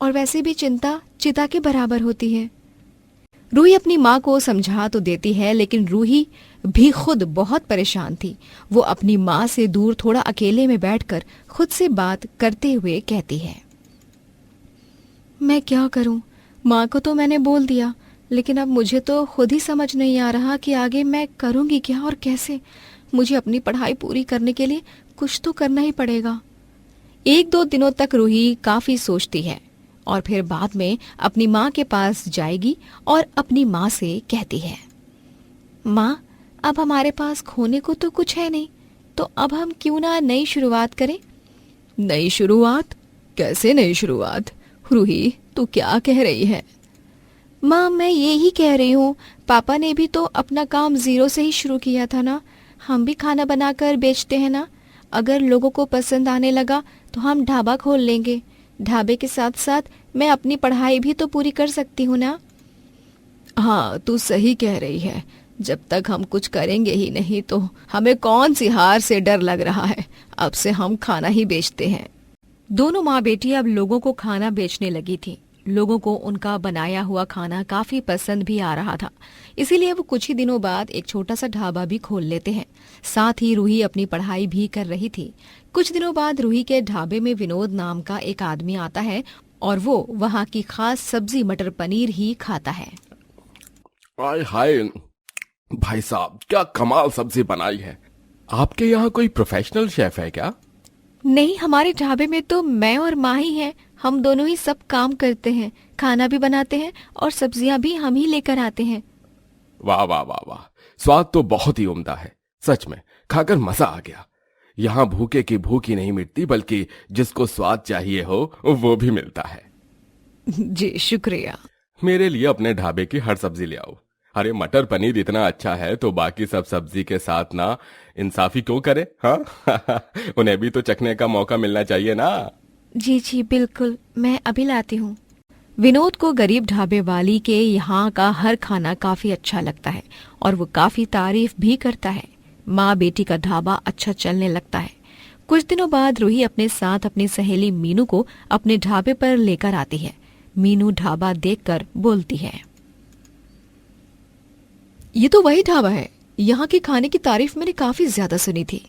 और वैसे भी चिंता चिता के बराबर होती है। रूही अपनी माँ को समझा तो देती है, लेकिन रूही भी खुद बहुत परेशान थी। वो अपनी माँ से दूर थोड़ा अकेले में बैठकर खुद से बात करते हुए कहती है, मैं क्या करूं? माँ को तो मैंने बोल दिया, लेकिन अब मुझे तो खुद ही समझ नहीं आ रहा कि आगे मैं करूंगी क्या और कैसे। मुझे अपनी पढ़ाई पूरी करने के लिए कुछ तो करना ही पड़ेगा। 1-2 दिनों तक रूही काफी सोचती है और फिर बाद में अपनी माँ के पास जाएगी और अपनी माँ से कहती है, माँ, अब हमारे पास खोने को तो कुछ है नहीं, तो अब हम क्यों ना नई शुरुआत करें? नई शुरुआत? कैसे नई शुरुआत? रूही, तू क्या कह रही है? माँ, मैं ये ही कह रही हूँ, पापा ने भी तो अपना काम 0 से ही शुरू किया था ना। हम भी खाना बनाकर बेचते हैं ना। अगर लोगों को पसंद आने लगा तो हम ढाबा खोल लेंगे। ढाबे के साथ साथ मैं अपनी पढ़ाई भी तो पूरी कर सकती हूँ ना। हाँ, तू सही कह रही है। जब तक हम कुछ करेंगे ही नहीं तो हमें कौन सी हार से डर लग रहा है। अब से हम खाना ही बेचते हैं। दोनों माँ बेटी अब लोगों को खाना बेचने लगी थी। लोगों को उनका बनाया हुआ खाना काफी पसंद भी आ रहा था, इसीलिए वो कुछ ही दिनों बाद एक छोटा सा ढाबा भी खोल लेते हैं। साथ ही रूही अपनी पढ़ाई भी कर रही थी। कुछ दिनों बाद रूही के ढाबे में विनोद नाम का एक आदमी आता है और वो वहाँ की खास सब्जी मटर पनीर ही खाता है। आय हाय भाई साहब, क्या कमाल सब्जी बनाई है। आपके यहाँ कोई प्रोफेशनल शेफ है क्या? नहीं, हमारे ढाबे में तो मैं और माँ ही हैं। हम दोनों ही सब काम करते हैं, खाना भी बनाते हैं और सब्जियां भी हम ही लेकर आते हैं। वाह वाह वाह वाह, स्वाद तो बहुत ही उम्दा है। सच में खाकर मजा आ गया। यहाँ भूखे की भूख ही नहीं मिटती, बल्कि जिसको स्वाद चाहिए हो वो भी मिलता है। जी शुक्रिया। मेरे लिए अपने ढाबे की हर सब्जी ले आओ। अरे मटर पनीर इतना अच्छा है तो बाकी सब सब्जी के साथ ना इंसाफी क्यों करे? हाँ उन्हें भी तो चखने का मौका मिलना चाहिए ना। जी जी बिल्कुल, मैं अभी लाती हूँ। विनोद को गरीब ढाबे वाली के यहाँ का हर खाना काफी अच्छा लगता है और वो काफी तारीफ भी करता है। माँ बेटी का ढाबा अच्छा चलने लगता है। कुछ दिनों बाद रूही अपने साथ अपनी सहेली मीनू को अपने ढाबे पर लेकर आती है। मीनू ढाबा देखकर बोलती है, ये तो वही ढाबा है। यहाँ के खाने की तारीफ मैंने काफी ज्यादा सुनी थी।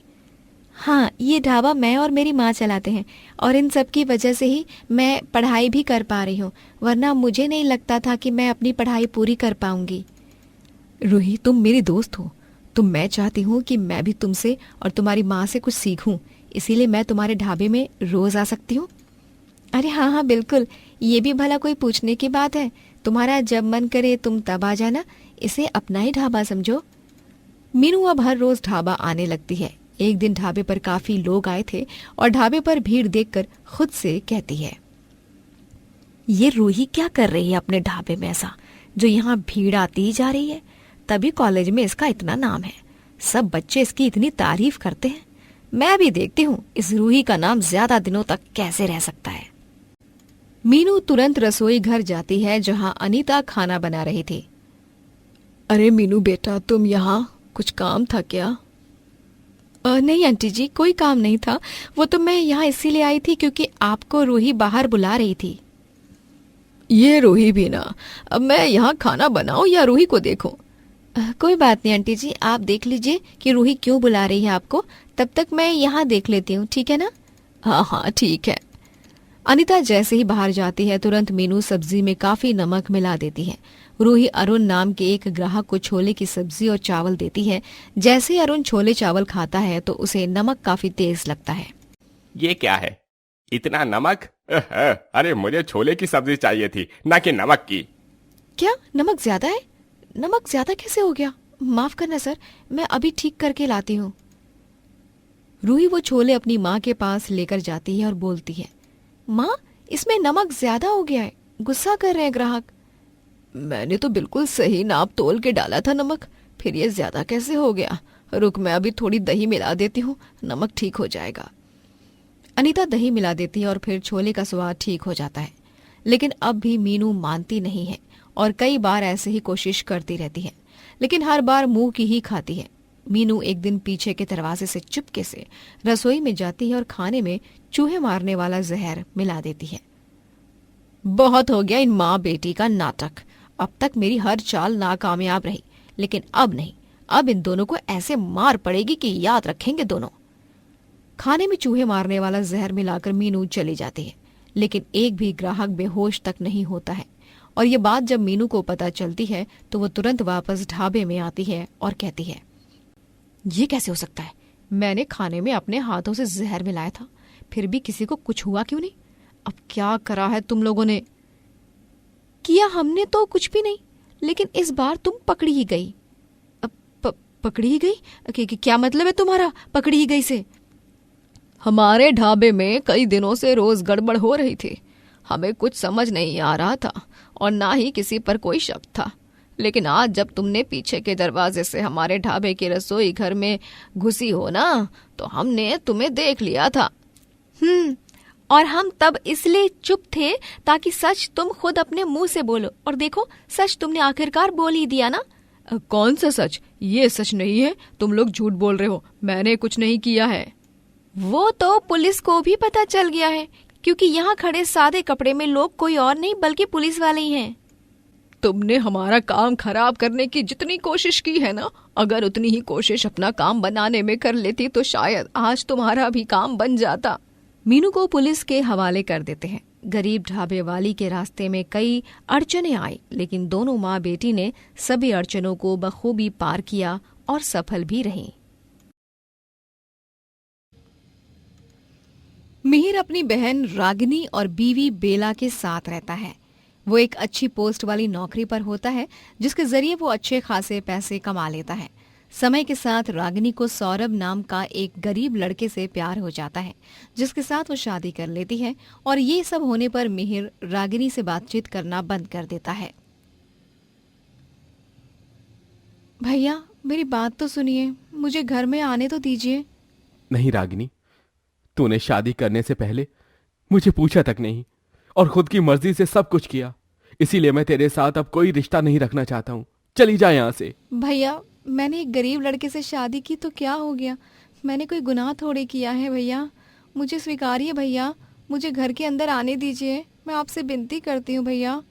हाँ, ये ढाबा मैं और मेरी माँ चलाते हैं और इन सब की वजह से ही मैं पढ़ाई भी कर पा रही हूँ, वरना मुझे नहीं लगता था कि मैं अपनी पढ़ाई पूरी कर पाऊंगी। रूही, तुम मेरी दोस्त हो, तो मैं चाहती हूँ कि मैं भी तुमसे और तुम्हारी माँ से कुछ सीखूं, इसीलिए मैं तुम्हारे ढाबे में रोज आ सकती हूँ। अरे हाँ हाँ बिल्कुल, ये भी भला कोई पूछने की बात है। तुम्हारा जब मन करे तुम तब आ जाना, इसे अपना ही ढाबा समझो। मीनू अब हर रोज ढाबा आने लगती है। एक दिन ढाबे पर काफी लोग आए थे और ढाबे पर भीड़ देखकर खुद से कहती है, ये रूही क्या कर रही है अपने ढाबे में ऐसा, जो यहाँ भीड़ आती ही जा रही है। तभी कॉलेज में इसका इतना नाम है, सब बच्चे इसकी इतनी तारीफ करते हैं। मैं भी देखती हूँ इस रूही का नाम ज्यादा दिनों तक कैसे रह सकता है। मीनू तुरंत रसोई घर जाती है जहाँ अनीता खाना बना रही थी। अरे मीनू बेटा, तुम यहाँ कुछ काम था क्या? नहीं आंटी जी, कोई काम नहीं था। वो तो मैं यहाँ इसीलिए आई थी क्योंकि आपको रूही बाहर बुला रही थी। ये रूही भी ना, अब मैं यहाँ खाना बनाऊं या रूही को देखूं? कोई बात नहीं आंटी जी, आप देख लीजिए कि रूही क्यों बुला रही है आपको। तब तक मैं यहाँ देख लेती हूँ, ठीक है ना? हाँ हाँ ठीक है। अनीता जैसे ही बाहर जाती है तुरंत मीनू सब्जी में काफी नमक मिला देती है। रूही अरुण नाम के एक ग्राहक को छोले की सब्जी और चावल देती है। जैसे ही अरुण छोले चावल खाता है तो उसे नमक काफी तेज लगता है। ये क्या है, इतना नमक? अरे मुझे छोले की सब्जी चाहिए थी, ना कि नमक की। क्या नमक ज्यादा है? नमक ज्यादा कैसे हो गया? माफ करना सर, मैं अभी ठीक करके लाती हूँ। रूही वो छोले अपनी माँ के पास लेकर जाती है और बोलती है, माँ, इसमें नमक ज्यादा हो गया है, गुस्सा कर रहे हैं ग्राहक। मैंने तो बिल्कुल सही नाप तोल के डाला था नमक, फिर ये ज्यादा कैसे हो गया? रुक, मैं अभी थोड़ी दही मिला देती हूँ, नमक ठीक हो जाएगा। अनीता दही मिला देती है और फिर छोले का स्वाद ठीक हो जाता है। लेकिन अब भी मीनू मानती नहीं है और कई बार ऐसे ही कोशिश करती रहती है, लेकिन हर बार मुंह की ही खाती है। मीनू एक दिन पीछे के दरवाजे से चुपके से रसोई में जाती है और खाने में चूहे मारने वाला जहर मिला देती है। बहुत हो गया इन माँ बेटी का नाटक। अब तक मेरी हर चाल नाकामयाब रही, लेकिन अब नहीं, अब इन दोनों को ऐसे मार पड़ेगी कि याद रखेंगे दोनों। खाने में चूहे मारने वाला जहर मिलाकर मीनू चली जाती है, लेकिन एक भी ग्राहक बेहोश तक नहीं होता है। और ये बात जब मीनू को पता चलती है तो वो तुरंत वापस ढाबे में आती है और कहती है, ये कैसे हो सकता है? मैंने खाने में अपने हाथों से जहर मिलाया था, फिर भी किसी को कुछ हुआ क्यों नहीं? अब क्या करा है तुम लोगों ने? किया हमने तो कुछ भी नहीं, लेकिन इस बार तुम पकड़ी ही गई। पकड़ी ही गई? क्या मतलब है तुम्हारा पकड़ी ही गई से? हमारे ढाबे में कई दिनों से रोज गड़बड़ हो रही थी, हमें कुछ समझ नहीं आ रहा था और ना ही किसी पर कोई शक था। लेकिन आज जब तुमने पीछे के दरवाजे से हमारे ढाबे के रसोई घर में घुसी हो ना, तो हमने तुम्हें देख लिया था। और हम तब इसलिए चुप थे ताकि सच तुम खुद अपने मुंह से बोलो, और देखो सच तुमने आखिरकार बोल ही दिया ना। कौन सा सच? ये सच नहीं है, तुम लोग झूठ बोल रहे हो, मैंने कुछ नहीं किया है। वो तो पुलिस को भी पता चल गया है, क्योंकि यहाँ खड़े सादे कपड़े में लोग कोई और नहीं बल्कि पुलिस वाले ही हैं। तुमने हमारा काम खराब करने की जितनी कोशिश की है ना, अगर उतनी ही कोशिश अपना काम बनाने में कर लेती तो शायद आज तुम्हारा भी काम बन जाता। मीनू को पुलिस के हवाले कर देते हैं। गरीब ढाबे वाली के रास्ते में कई अड़चने आई, लेकिन दोनों माँ बेटी ने सभी अड़चनों को बखूबी पार किया और सफल भी रही। मिहिर अपनी बहन रागिनी और बीवी बेला के साथ रहता है। वो एक अच्छी पोस्ट वाली नौकरी पर होता है, जिसके जरिए वो अच्छे खासे पैसे कमा लेता है। समय के साथ रागिनी को सौरभ नाम का एक गरीब लड़के से प्यार हो जाता है, जिसके साथ वो शादी कर लेती है। और ये सब होने पर मिहिर रागिनी से बातचीत करना बंद कर देता है। भैया मेरी बात तो सुनिए, मुझे घर में आने तो दीजिए। नहीं रागिनी, तूने शादी करने से पहले मुझे पूछा तक नहीं और खुद की मर्जी से सब कुछ किया, इसीलिए मैं तेरे साथ अब कोई रिश्ता नहीं रखना चाहता हूँ। चली जा यहाँ से। भैया मैंने एक गरीब लड़के से शादी की तो क्या हो गया? मैंने कोई गुनाह थोड़े किया है भैया, मुझे स्वीकारिए भैया, मुझे घर के अंदर आने दीजिए, मैं आपसे विनती करती हूँ भैया।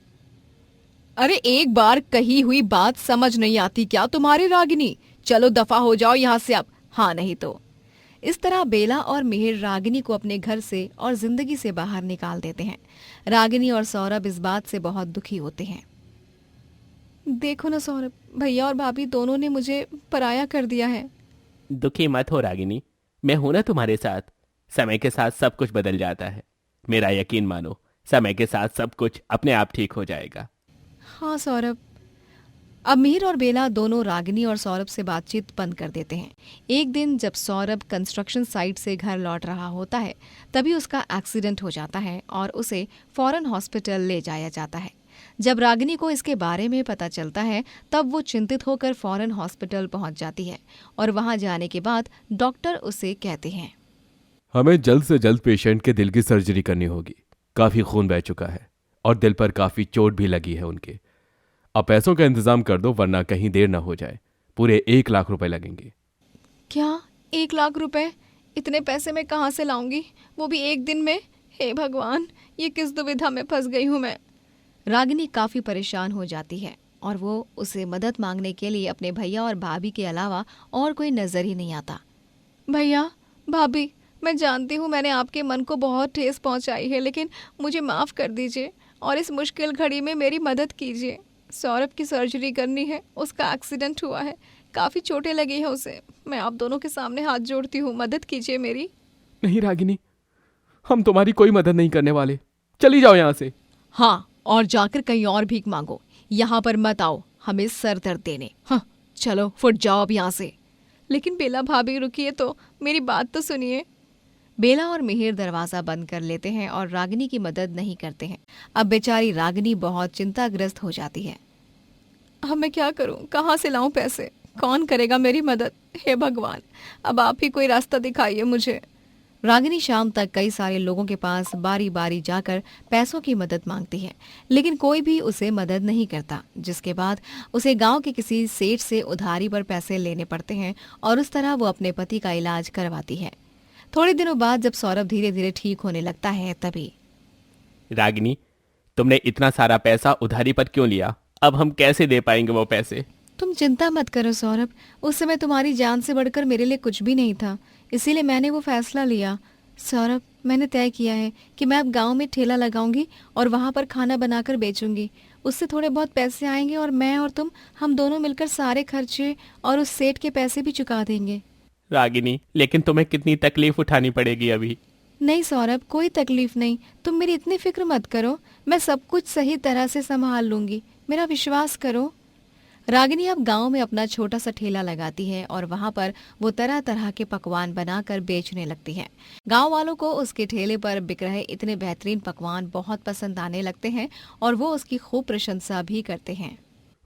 अरे एक बार कही हुई बात समझ नहीं आती क्या तुम्हारी रागिनी? चलो दफा हो जाओ यहाँ से अब, हाँ नहीं तो। इस तरह बेला और मिहिर रागिनी को अपने घर से और जिंदगी से बाहर निकाल देते हैं। रागिनी और सौरभ इस बात से बहुत दुखी होते हैं। देखो ना सौरभ, भैया और भाभी दोनों ने मुझे पराया कर दिया है। दुखी मत हो रागिनी, मैं हूं ना तुम्हारे साथ। समय के साथ सब कुछ बदल जाता है, मेरा यकीन मानो, समय के साथ सब कुछ अपने आप ठीक हो जाएगा। हाँ सौरभ। अब मिहिर और बेला दोनों रागिनी और सौरभ से बातचीत बंद कर देते हैं। एक दिन जब सौरभ कंस्ट्रक्शन साइट से घर लौट रहा होता है, तभी उसका एक्सीडेंट हो जाता है और उसे फौरन हॉस्पिटल ले जाया जाता है। जब रागिनी को इसके बारे में पता चलता है, तब वो चिंतित होकर फौरन हॉस्पिटल पहुंच जाती है और वहां जाने के बाद डॉक्टर उसे कहते हैं, हमें जल्द से जल्द पेशेंट के दिल की सर्जरी करनी होगी। काफी खून बह चुका है और दिल पर काफी चोट भी लगी है उनके। अब पैसों का इंतजाम कर दो, वरना कहीं देर ना हो जाए। पूरे 1 लाख रुपए लगेंगे। क्या 1 लाख रुपए? इतने पैसे मैं कहाँ से लाऊंगी, वो भी एक दिन में? हे भगवान, ये किस दुविधा में फंस गई हूँ मैं। रागिनी काफी परेशान हो जाती है और वो उसे मदद मांगने के लिए अपने भैया और भाभी के अलावा और कोई नजर ही नहीं आता। भैया भाभी, मैं जानती हूँ मैंने आपके मन को बहुत ठेस पहुँचाई है, लेकिन मुझे माफ़ कर दीजिए और इस मुश्किल घड़ी में मेरी मदद कीजिए। सौरभ की सर्जरी करनी है, उसका एक्सीडेंट हुआ है, काफ़ी चोटें लगी हैं उसे। मैं आप दोनों के सामने हाथ जोड़ती हूँ, मदद कीजिए मेरी। नहीं रागिनी, हम तुम्हारी कोई मदद नहीं करने वाले। चली जाओ यहाँ से। हाँ, और जाकर कहीं और भीख मांगो, यहाँ पर मत आओ हमें सर दर्द देने। हाँ चलो फुट जाओ अब यहाँ से। लेकिन बेला भाभी रुकिए तो, मेरी बात तो सुनिए। बेला और मिहिर दरवाजा बंद कर लेते हैं और रागिनी की मदद नहीं करते हैं। अब बेचारी रागिनी बहुत चिंताग्रस्त हो जाती है। अब मैं क्या करूं, कहाँ से लाऊं पैसे, कौन करेगा मेरी मदद? हे भगवान, अब आप ही कोई रास्ता दिखाइए मुझे। रागिनी शाम तक कई सारे लोगों के पास बारी बारी जाकर पैसों की मदद मांगती है, लेकिन कोई भी उसे मदद नहीं करता। जिसके बाद उसे गांव के किसी सेठ से उधारी पर पैसे लेने पड़ते हैं और उस तरह वो अपने पति का इलाज करवाती है। थोड़े दिनों बाद जब सौरभ धीरे धीरे ठीक होने लगता है, तभी रागिनी, तुमने इतना सारा पैसा उधारी पर क्यों लिया? अब हम कैसे दे पाएंगे वो पैसे? तुम चिंता मत करो सौरभ, उस समय तुम्हारी जान से बढ़कर मेरे लिए कुछ भी नहीं था, इसीलिए मैंने वो फैसला लिया। सौरभ, मैंने तय किया है कि मैं अब गांव में ठेला लगाऊंगी और वहां पर खाना बनाकर बेचूंगी। उससे थोड़े बहुत पैसे आएंगे और मैं और तुम, हम दोनों मिलकर सारे खर्चे और उस सेठ के पैसे भी चुका देंगे। रागिनी, लेकिन तुम्हें कितनी तकलीफ उठानी पड़ेगी अभी। नहीं सौरभ, कोई तकलीफ नहीं, तुम मेरी इतनी फिक्र मत करो, मैं सब कुछ सही तरह से संभाल लूंगी, मेरा विश्वास करो। रागिनी अब गांव में अपना छोटा सा ठेला लगाती है और वहां पर वो तरह तरह के पकवान बनाकर बेचने लगती है। गांव वालों को उसके ठेले पर बिक रहे इतने बेहतरीन पकवान बहुत पसंद आने लगते हैं और वो उसकी खूब प्रशंसा भी करते हैं।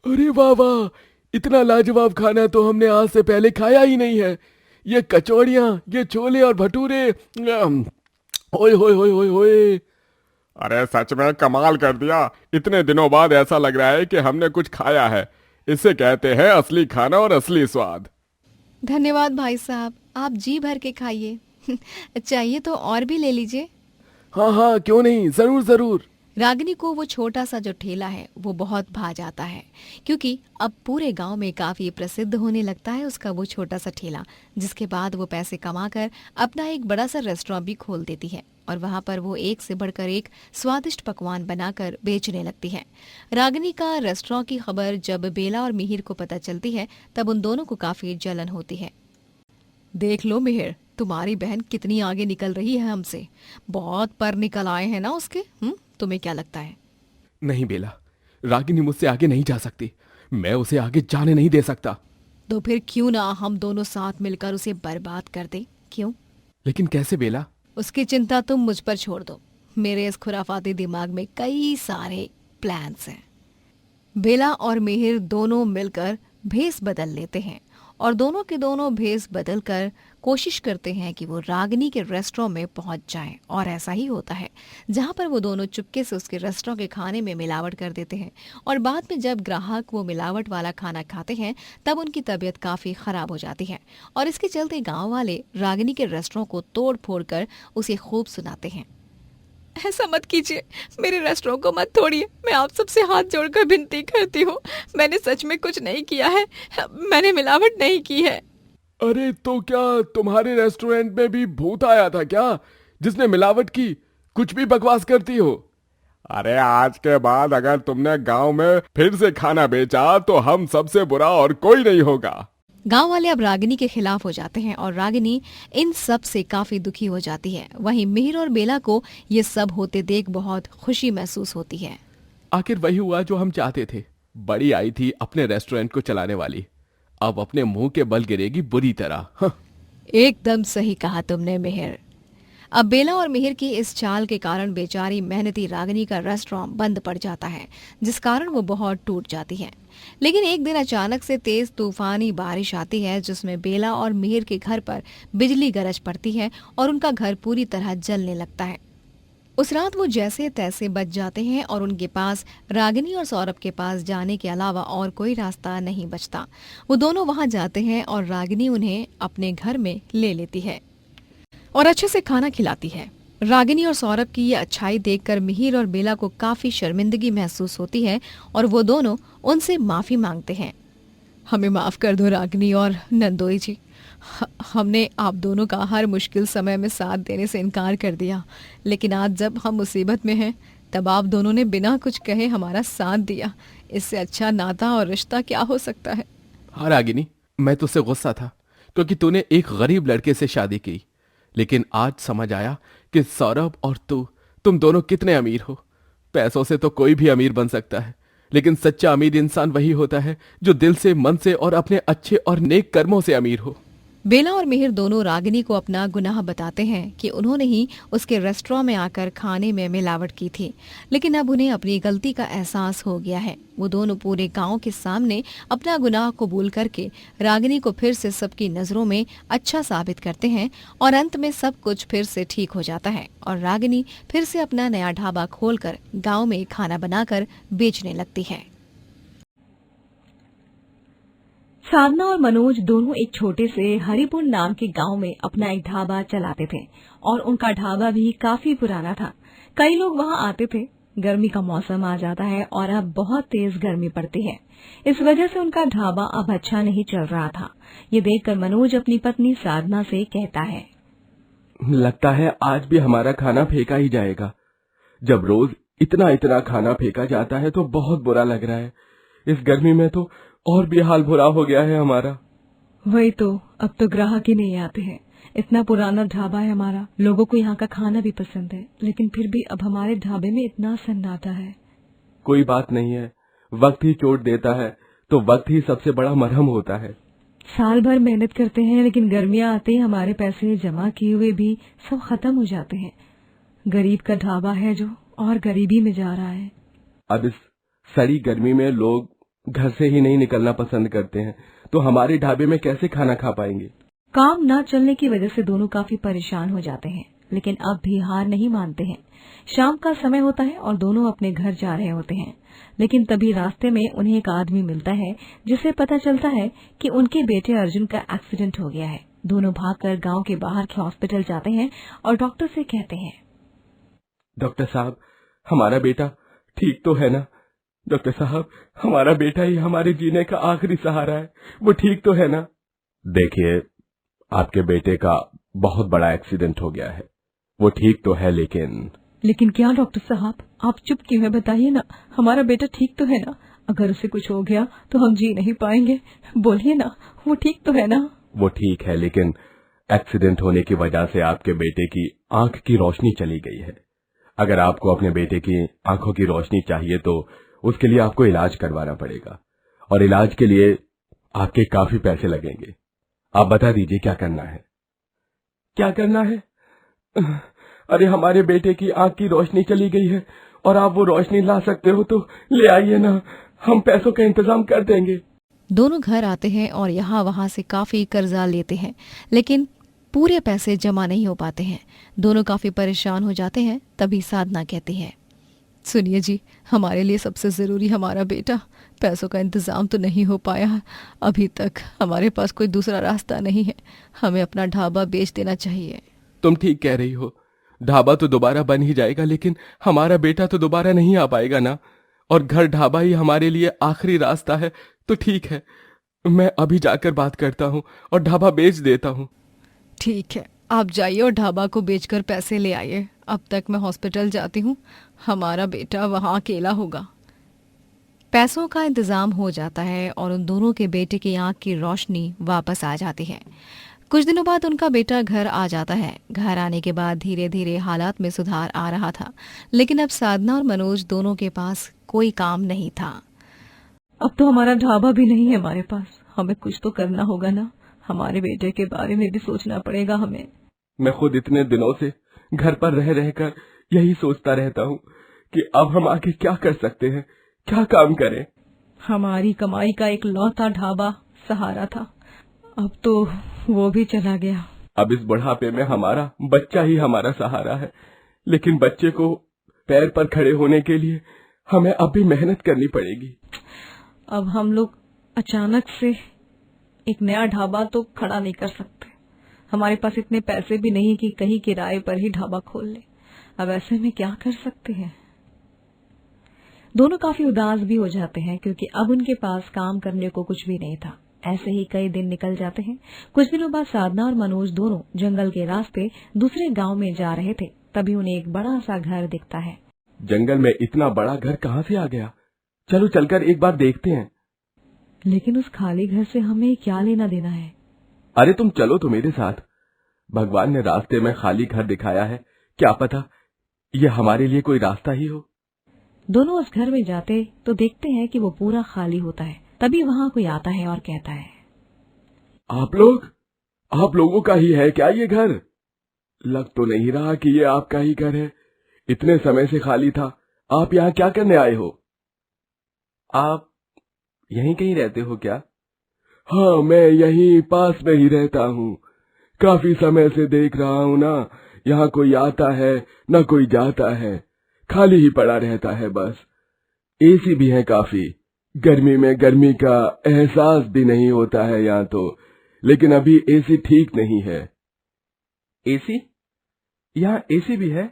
अरे वाह वाह, इतना लाजवाब खाना तो हमने आज से पहले खाया ही नहीं है। ये कचौड़ियाँ, ये छोले और भटूरे, ओए होए होए होए होए। अरे सच में कमाल कर दिया। इतने दिनों बाद ऐसा लग रहा है कि हमने कुछ खाया है। इसे कहते हैं असली खाना और असली स्वाद। धन्यवाद भाई साहब, आप जी भर के खाइए। चाहिए तो और भी ले लीजिए। हाँ हाँ, क्यों नहीं, जरूर जरूर। रागिनी को वो छोटा सा जो ठेला है वो बहुत भा जाता है, क्योंकि अब पूरे गांव में काफी प्रसिद्ध होने लगता है उसका वो छोटा सा ठेला, जिसके बाद वो पैसे कमाकर अपना एक बड़ा सा रेस्टोरेंट भी खोल देती है और वहां पर वो एक से बढ़कर एक स्वादिष्ट पकवान बनाकर बेचने लगती है। रागिनी का रेस्टोरेंट की खबर जब बेला और मिहिर को पता चलती है तब उन दोनों को काफी जलन होती है। देख लो मिहिर, तुम्हारी बहन कितनी आगे निकल रही है हमसे। बहुत पर निकल आए हैं ना उसके। तुम्हें क्या लगता है? नहीं बेला, रागिनी मुझसे आगे नहीं जा सकती। मैं उसे आगे जाने नहीं दे सकता। तो फिर क्यों ना हम दोनों साथ मिलकर उसे बर्बाद कर दें? क्यों? लेकिन कैसे बेला? उसकी चिंता तुम मुझ पर छोड़ दो। मेरे इस खुराफाती दिमाग में कई सारे प्लान्स हैं। बेला और मिहिर दोनों मिलकर भेस बदल लेते हैं और दोनों के दोनों भेस बदलकर कोशिश करते हैं कि वो रागिनी के रेस्टोरेंट में पहुंच जाएं। और ऐसा ही होता है, जहां पर वो दोनों चुपके से उसके रेस्टोरेंट के खाने में मिलावट कर देते हैं और बाद में जब ग्राहक वो मिलावट वाला खाना खाते हैं तब उनकी तबीयत काफी खराब हो जाती है और इसके चलते गांव वाले रागिनी के रेस्टोरेंट को तोड़ फोड़ कर उसे खूब सुनाते हैं। ऐसा मत कीजिए, मेरे रेस्टोरेंट को मत तोड़िए। मैं आप सबसे हाथ जोड़कर विनती करती हूँ, मैंने सच में कुछ नहीं किया है, मैंने मिलावट नहीं की है। अरे तो क्या तुम्हारे रेस्टोरेंट में भी भूत आया था क्या, जिसने मिलावट की? कुछ भी बकवास करती हो। अरे आज के बाद अगर तुमने गांव में फिर से खाना बेचा तो हम सबसे बुरा और कोई नहीं होगा। गांव वाले अब रागिनी के खिलाफ हो जाते हैं और रागिनी इन सब से काफी दुखी हो जाती है। वहीं मिहिर और बेला को ये सब होते देख बहुत खुशी महसूस होती है। आखिर वही हुआ जो हम चाहते थे। बड़ी आई थी अपने रेस्टोरेंट को चलाने वाली, अब अपने मुंह के बल गिरेगी बुरी तरह। एकदम सही कहा तुमने मिहिर। अब बेला और मिहिर की इस चाल के कारण बेचारी मेहनती रागिनी का रेस्टोरेंट बंद पड़ जाता है, जिस कारण वो बहुत टूट जाती है। लेकिन एक दिन अचानक से तेज तूफानी बारिश आती है, जिसमें बेला और मिहिर के घर पर बिजली गरज पड़ती है और उनका घर पूरी तरह जलने लगता है। उस रात वो जैसे तैसे बच जाते हैं और उनके पास रागिनी और सौरभ के पास जाने के अलावा और कोई रास्ता नहीं बचता। वो दोनों वहां जाते हैं और रागिनी उन्हें अपने घर में ले लेती है और अच्छे से खाना खिलाती है। रागिनी और सौरभ की ये अच्छाई देखकर मिहिर और बेला को काफी शर्मिंदगी महसूस होती है और वो दोनों उनसे माफी मांगते हैं। हमें माफ कर दो रागिनी और नंदोई जी, हमने आप दोनों का हर मुश्किल समय में साथ देने से इनकार कर दिया, लेकिन आज जब हम मुसीबत में हैं तब आप दोनों ने बिना कुछ कहे हमारा साथ दिया। इससे अच्छा नाता और रिश्ता क्या हो सकता है? हाँ रागिनी, मैं तुझसे गुस्सा था क्योंकि तूने एक गरीब लड़के से शादी की, लेकिन आज समझ आया कि सौरभ और तुम दोनों कितने अमीर हो। पैसों से तो कोई भी अमीर बन सकता है, लेकिन सच्चा अमीर इंसान वही होता है जो दिल से, मन से और अपने अच्छे और नेक कर्मों से अमीर हो। बेला और मिहिर दोनों रागिनी को अपना गुनाह बताते हैं कि उन्होंने ही उसके रेस्टोरेंट में आकर खाने में मिलावट की थी, लेकिन अब उन्हें अपनी गलती का एहसास हो गया है। वो दोनों पूरे गांव के सामने अपना गुनाह कबूल करके रागिनी को फिर से सबकी नजरों में अच्छा साबित करते हैं और अंत में सब कुछ फिर से ठीक हो जाता है और रागिनी फिर से अपना नया ढाबा खोलकर गाँव में खाना बनाकर बेचने लगती है। साधना और मनोज दोनों एक छोटे से हरिपुर नाम के गांव में अपना एक ढाबा चलाते थे और उनका ढाबा भी काफी पुराना था। कई लोग वहां आते थे। गर्मी का मौसम आ जाता है और अब बहुत तेज गर्मी पड़ती है। इस वजह से उनका ढाबा अब अच्छा नहीं चल रहा था। ये देखकर मनोज अपनी पत्नी साधना से कहता है, लगता है आज भी हमारा खाना फेंका ही जाएगा। जब रोज इतना इतना खाना फेंका जाता है तो बहुत बुरा लग रहा है। इस गर्मी में तो और भी हाल बुरा हो गया है हमारा। वही तो, अब तो ग्राहक ही नहीं आते हैं। इतना पुराना ढाबा है हमारा, लोगों को यहाँ का खाना भी पसंद है, लेकिन फिर भी अब हमारे ढाबे में इतना सन्नाटा है। कोई बात नहीं है, वक्त ही चोट देता है तो वक्त ही सबसे बड़ा मरहम होता है। साल भर मेहनत करते हैं, लेकिन गर्मियाँ आते ही हमारे पैसे जमा किए हुए भी सब खत्म हो जाते हैं। गरीब का ढाबा है जो और गरीबी में जा रहा है। अब इस सड़ी गर्मी में लोग घर से ही नहीं निकलना पसंद करते हैं, तो हमारे ढाबे में कैसे खाना खा पाएंगे? काम ना चलने की वजह से दोनों काफी परेशान हो जाते हैं। लेकिन अब भी हार नहीं मानते हैं। शाम का समय होता है और दोनों अपने घर जा रहे होते हैं, लेकिन तभी रास्ते में उन्हें एक आदमी मिलता है जिससे पता चलता है कि उनके बेटे अर्जुन का एक्सीडेंट हो गया है। दोनों भागकर गांव के बाहर के हॉस्पिटल जाते हैं और डॉक्टर से कहते हैं, डॉक्टर साहब, हमारा बेटा ठीक तो है ना? डॉक्टर साहब, हमारा बेटा ही हमारे जीने का आखिरी सहारा है, वो ठीक तो है ना? देखिए, आपके बेटे का बहुत बड़ा एक्सीडेंट हो गया है, वो ठीक तो है, लेकिन क्या डॉक्टर साहब, आप चुप क्यों है? बताइए ना, हमारा बेटा ठीक तो है ना? अगर उसे कुछ हो गया तो हम जी नहीं पाएंगे। बोलिए ना, वो ठीक तो है ना? वो ठीक है, लेकिन एक्सीडेंट होने की वजह से आपके बेटे की आंख की रोशनी चली गई है। अगर आपको अपने बेटे की आंखों की रोशनी चाहिए तो उसके लिए आपको इलाज करवाना पड़ेगा, और इलाज के लिए आपके काफी पैसे लगेंगे। आप बता दीजिए क्या करना है। क्या करना है? अरे, हमारे बेटे की आंख की रोशनी चली गई है और आप वो रोशनी ला सकते हो तो ले आइए ना, हम पैसों का इंतजाम कर देंगे। दोनों घर आते हैं और यहाँ वहाँ से काफ़ी कर्जा लेते हैं, लेकिन पूरे पैसे जमा नहीं हो पाते हैं। दोनों काफ़ी परेशान हो जाते हैं। तभी साधना कहती है, सुनिए जी, हमारे लिए सबसे ज़रूरी हमारा बेटा। पैसों का इंतज़ाम तो नहीं हो पाया अभी तक, हमारे पास कोई दूसरा रास्ता नहीं है। हमें अपना ढाबा बेच देना चाहिए। तुम ठीक कह रही हो, ढाबा तो दोबारा बन ही जाएगा, लेकिन हमारा बेटा तो दोबारा नहीं आ पाएगा ना। और घर ढाबा ही हमारे लिए आखिरी रास्ता है। तो ठीक है, मैं अभी जाकर बात करता हूँ और ढाबा बेच देता हूँ। ठीक है, आप जाइए और ढाबा को बेचकर पैसे ले आइए। अब तक मैं हॉस्पिटल जाती हूँ, हमारा बेटा वहाँ अकेला होगा। पैसों का इंतज़ाम हो जाता है और उन दोनों के बेटे की आंख की रोशनी वापस आ जाती है। कुछ दिनों बाद उनका बेटा घर आ जाता है। घर आने के बाद धीरे धीरे हालात में सुधार आ रहा था, लेकिन अब साधना और मनोज दोनों के पास कोई काम नहीं था। अब तो हमारा ढाबा भी नहीं है हमारे पास, हमें कुछ तो करना होगा ना। हमारे बेटे के बारे में भी सोचना पड़ेगा हमें। मैं खुद इतने दिनों से घर पर रह रहकर यही सोचता रहता हूँ कि अब हम आगे क्या कर सकते हैं, क्या काम करें। हमारी कमाई का एक लौता ढाबा सहारा था, अब तो वो भी चला गया। अब इस बुढ़ापे में हमारा बच्चा ही हमारा सहारा है, लेकिन बच्चे को पैर पर खड़े होने के लिए हमें अब भी मेहनत करनी पड़ेगी। अब हम लोग अचानक से एक नया ढाबा तो खड़ा नहीं कर सकते। हमारे पास इतने पैसे भी नहीं कि कहीं किराए पर ही ढाबा खोल ले। अब ऐसे में क्या कर सकते हैं? दोनों काफी उदास भी हो जाते हैं क्योंकि अब उनके पास काम करने को कुछ भी नहीं था। ऐसे ही कई दिन निकल जाते हैं। कुछ दिनों बाद साधना और मनोज दोनों जंगल के रास्ते दूसरे गांव में जा रहे थे। तभी उन्हें एक बड़ा सा घर दिखता है। जंगल में इतना बड़ा घर कहाँ से आ गया? चलो चलकर एक बार देखते हैं। लेकिन उस खाली घर से हमें क्या लेना देना है? अरे तुम चलो तो मेरे साथ। भगवान ने रास्ते में खाली घर दिखाया है, क्या पता ये हमारे लिए कोई रास्ता ही हो। दोनों उस घर में जाते तो देखते हैं कि वो पूरा खाली होता है। तभी वहाँ कोई आता है और कहता है, आप लोगों का ही है क्या ये घर? लग तो नहीं रहा कि ये आपका ही घर है। इतने समय से खाली था। आप यहाँ क्या करने आए हो? आप यहीं कहीं रहते हो क्या? हाँ, मैं यहीं पास में ही रहता हूँ। काफी समय से देख रहा हूँ ना, यहाँ कोई आता है न कोई जाता है, खाली ही पड़ा रहता है बस। एसी भी है काफी, गर्मी में गर्मी का एहसास भी नहीं होता है यहाँ तो, लेकिन अभी एसी ठीक नहीं है। एसी? यहाँ एसी भी है?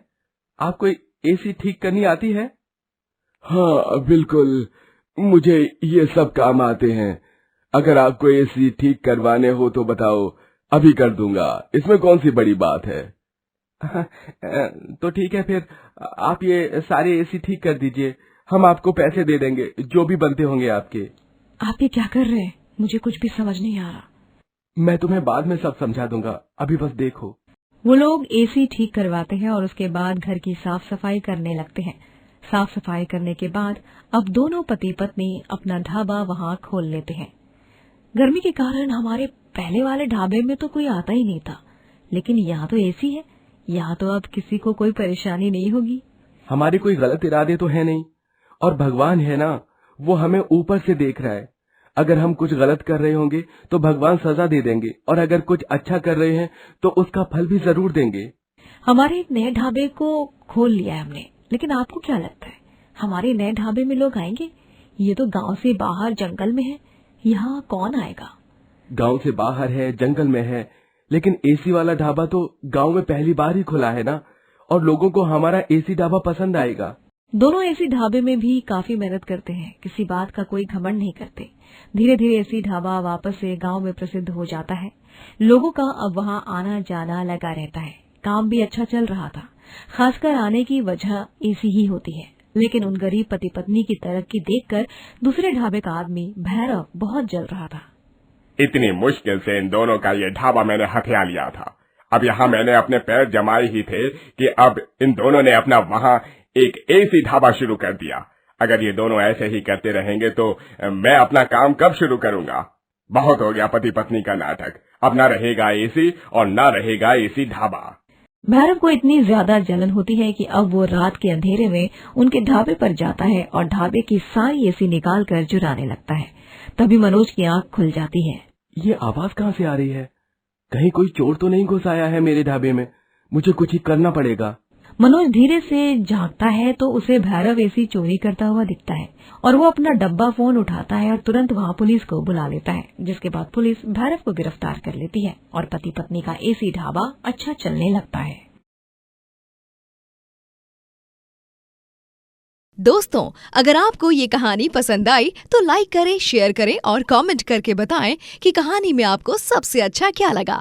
आपको एसी ठीक करनी आती है? हाँ बिल्कुल, मुझे ये सब काम आते हैं। अगर आपको एसी ठीक करवाने हो तो बताओ, अभी कर दूंगा, इसमें कौन सी बड़ी बात है। तो ठीक है, फिर आप ये सारे एसी ठीक कर दीजिए, हम आपको पैसे दे देंगे जो भी बनते होंगे आपके। आप ये क्या कर रहे हैं? मुझे कुछ भी समझ नहीं आ रहा। मैं तुम्हें बाद में सब समझा दूंगा, अभी बस देखो। वो लोग एसी ठीक करवाते हैं और उसके बाद घर की साफ सफाई करने लगते हैं। साफ सफाई करने के बाद अब दोनों पति पत्नी अपना ढाबा वहाँ खोल लेते हैं। गर्मी के कारण हमारे पहले वाले ढाबे में तो कोई आता ही नहीं था, लेकिन यहाँ तो एसी है, यहाँ तो अब किसी को कोई परेशानी नहीं होगी। हमारे कोई गलत इरादे तो है नहीं, और भगवान है ना, वो हमें ऊपर से देख रहा है। अगर हम कुछ गलत कर रहे होंगे तो भगवान सजा दे देंगे, और अगर कुछ अच्छा कर रहे हैं तो उसका फल भी जरूर देंगे। हमारे एक नए ढाबे को खोल लिया है हमने, लेकिन आपको क्या लगता है हमारे नए ढाबे में लोग आएंगे? ये तो गांव से बाहर जंगल में है, यहाँ कौन आएगा? गांव से बाहर है, जंगल में है, लेकिन एसी वाला ढाबा तो गांव में पहली बार ही खुला है ना, और लोगों को हमारा एसी ढाबा पसंद आएगा। दोनों एसी ढाबे में भी काफी मेहनत करते हैं, किसी बात का कोई घमंड नहीं करते। धीरे धीरे एसी ढाबा वापस से गांव में प्रसिद्ध हो जाता है। लोगों का अब वहां आना जाना लगा रहता है। काम भी अच्छा चल रहा था, खासकर आने की वजह एसी ही होती है। लेकिन उन गरीब पति पत्नी की तरक्की देखकर दूसरे ढाबे का आदमी भैरव बहुत जल रहा था। इतनी मुश्किल से इन दोनों का ये ढाबा मैंने हथिया लिया था। अब यहाँ मैंने अपने पैर जमाए ही थे कि अब इन दोनों ने अपना वहाँ एक एसी ढाबा शुरू कर दिया। अगर ये दोनों ऐसे ही करते रहेंगे तो मैं अपना काम कब शुरू करूंगा? बहुत हो गया पति पत्नी का नाटक। अब ना रहेगा एसी और ना रहेगा एसी ढाबा। भैरव को इतनी ज्यादा जलन होती है कि अब वो रात के अंधेरे में उनके ढाबे पर जाता है और ढाबे की सारी एसी निकाल कर जुराने लगता है। तभी मनोज की आंख खुल जाती है। ये आवाज कहाँ से आ रही है? कहीं कोई चोर तो नहीं घुस आया है मेरे ढाबे में? मुझे कुछ ही करना पड़ेगा। मनोज धीरे से झांकता है तो उसे भैरव एसी चोरी करता हुआ दिखता है और वो अपना डब्बा फोन उठाता है और तुरंत वहाँ पुलिस को बुला लेता है, जिसके बाद पुलिस भैरव को गिरफ्तार कर लेती है और पति पत्नी का एसी ढाबा अच्छा चलने लगता है। दोस्तों, अगर आपको ये कहानी पसंद आई तो लाइक करें, शेयर करें और कमेंट करके बताएं कि कहानी में आपको सबसे अच्छा क्या लगा।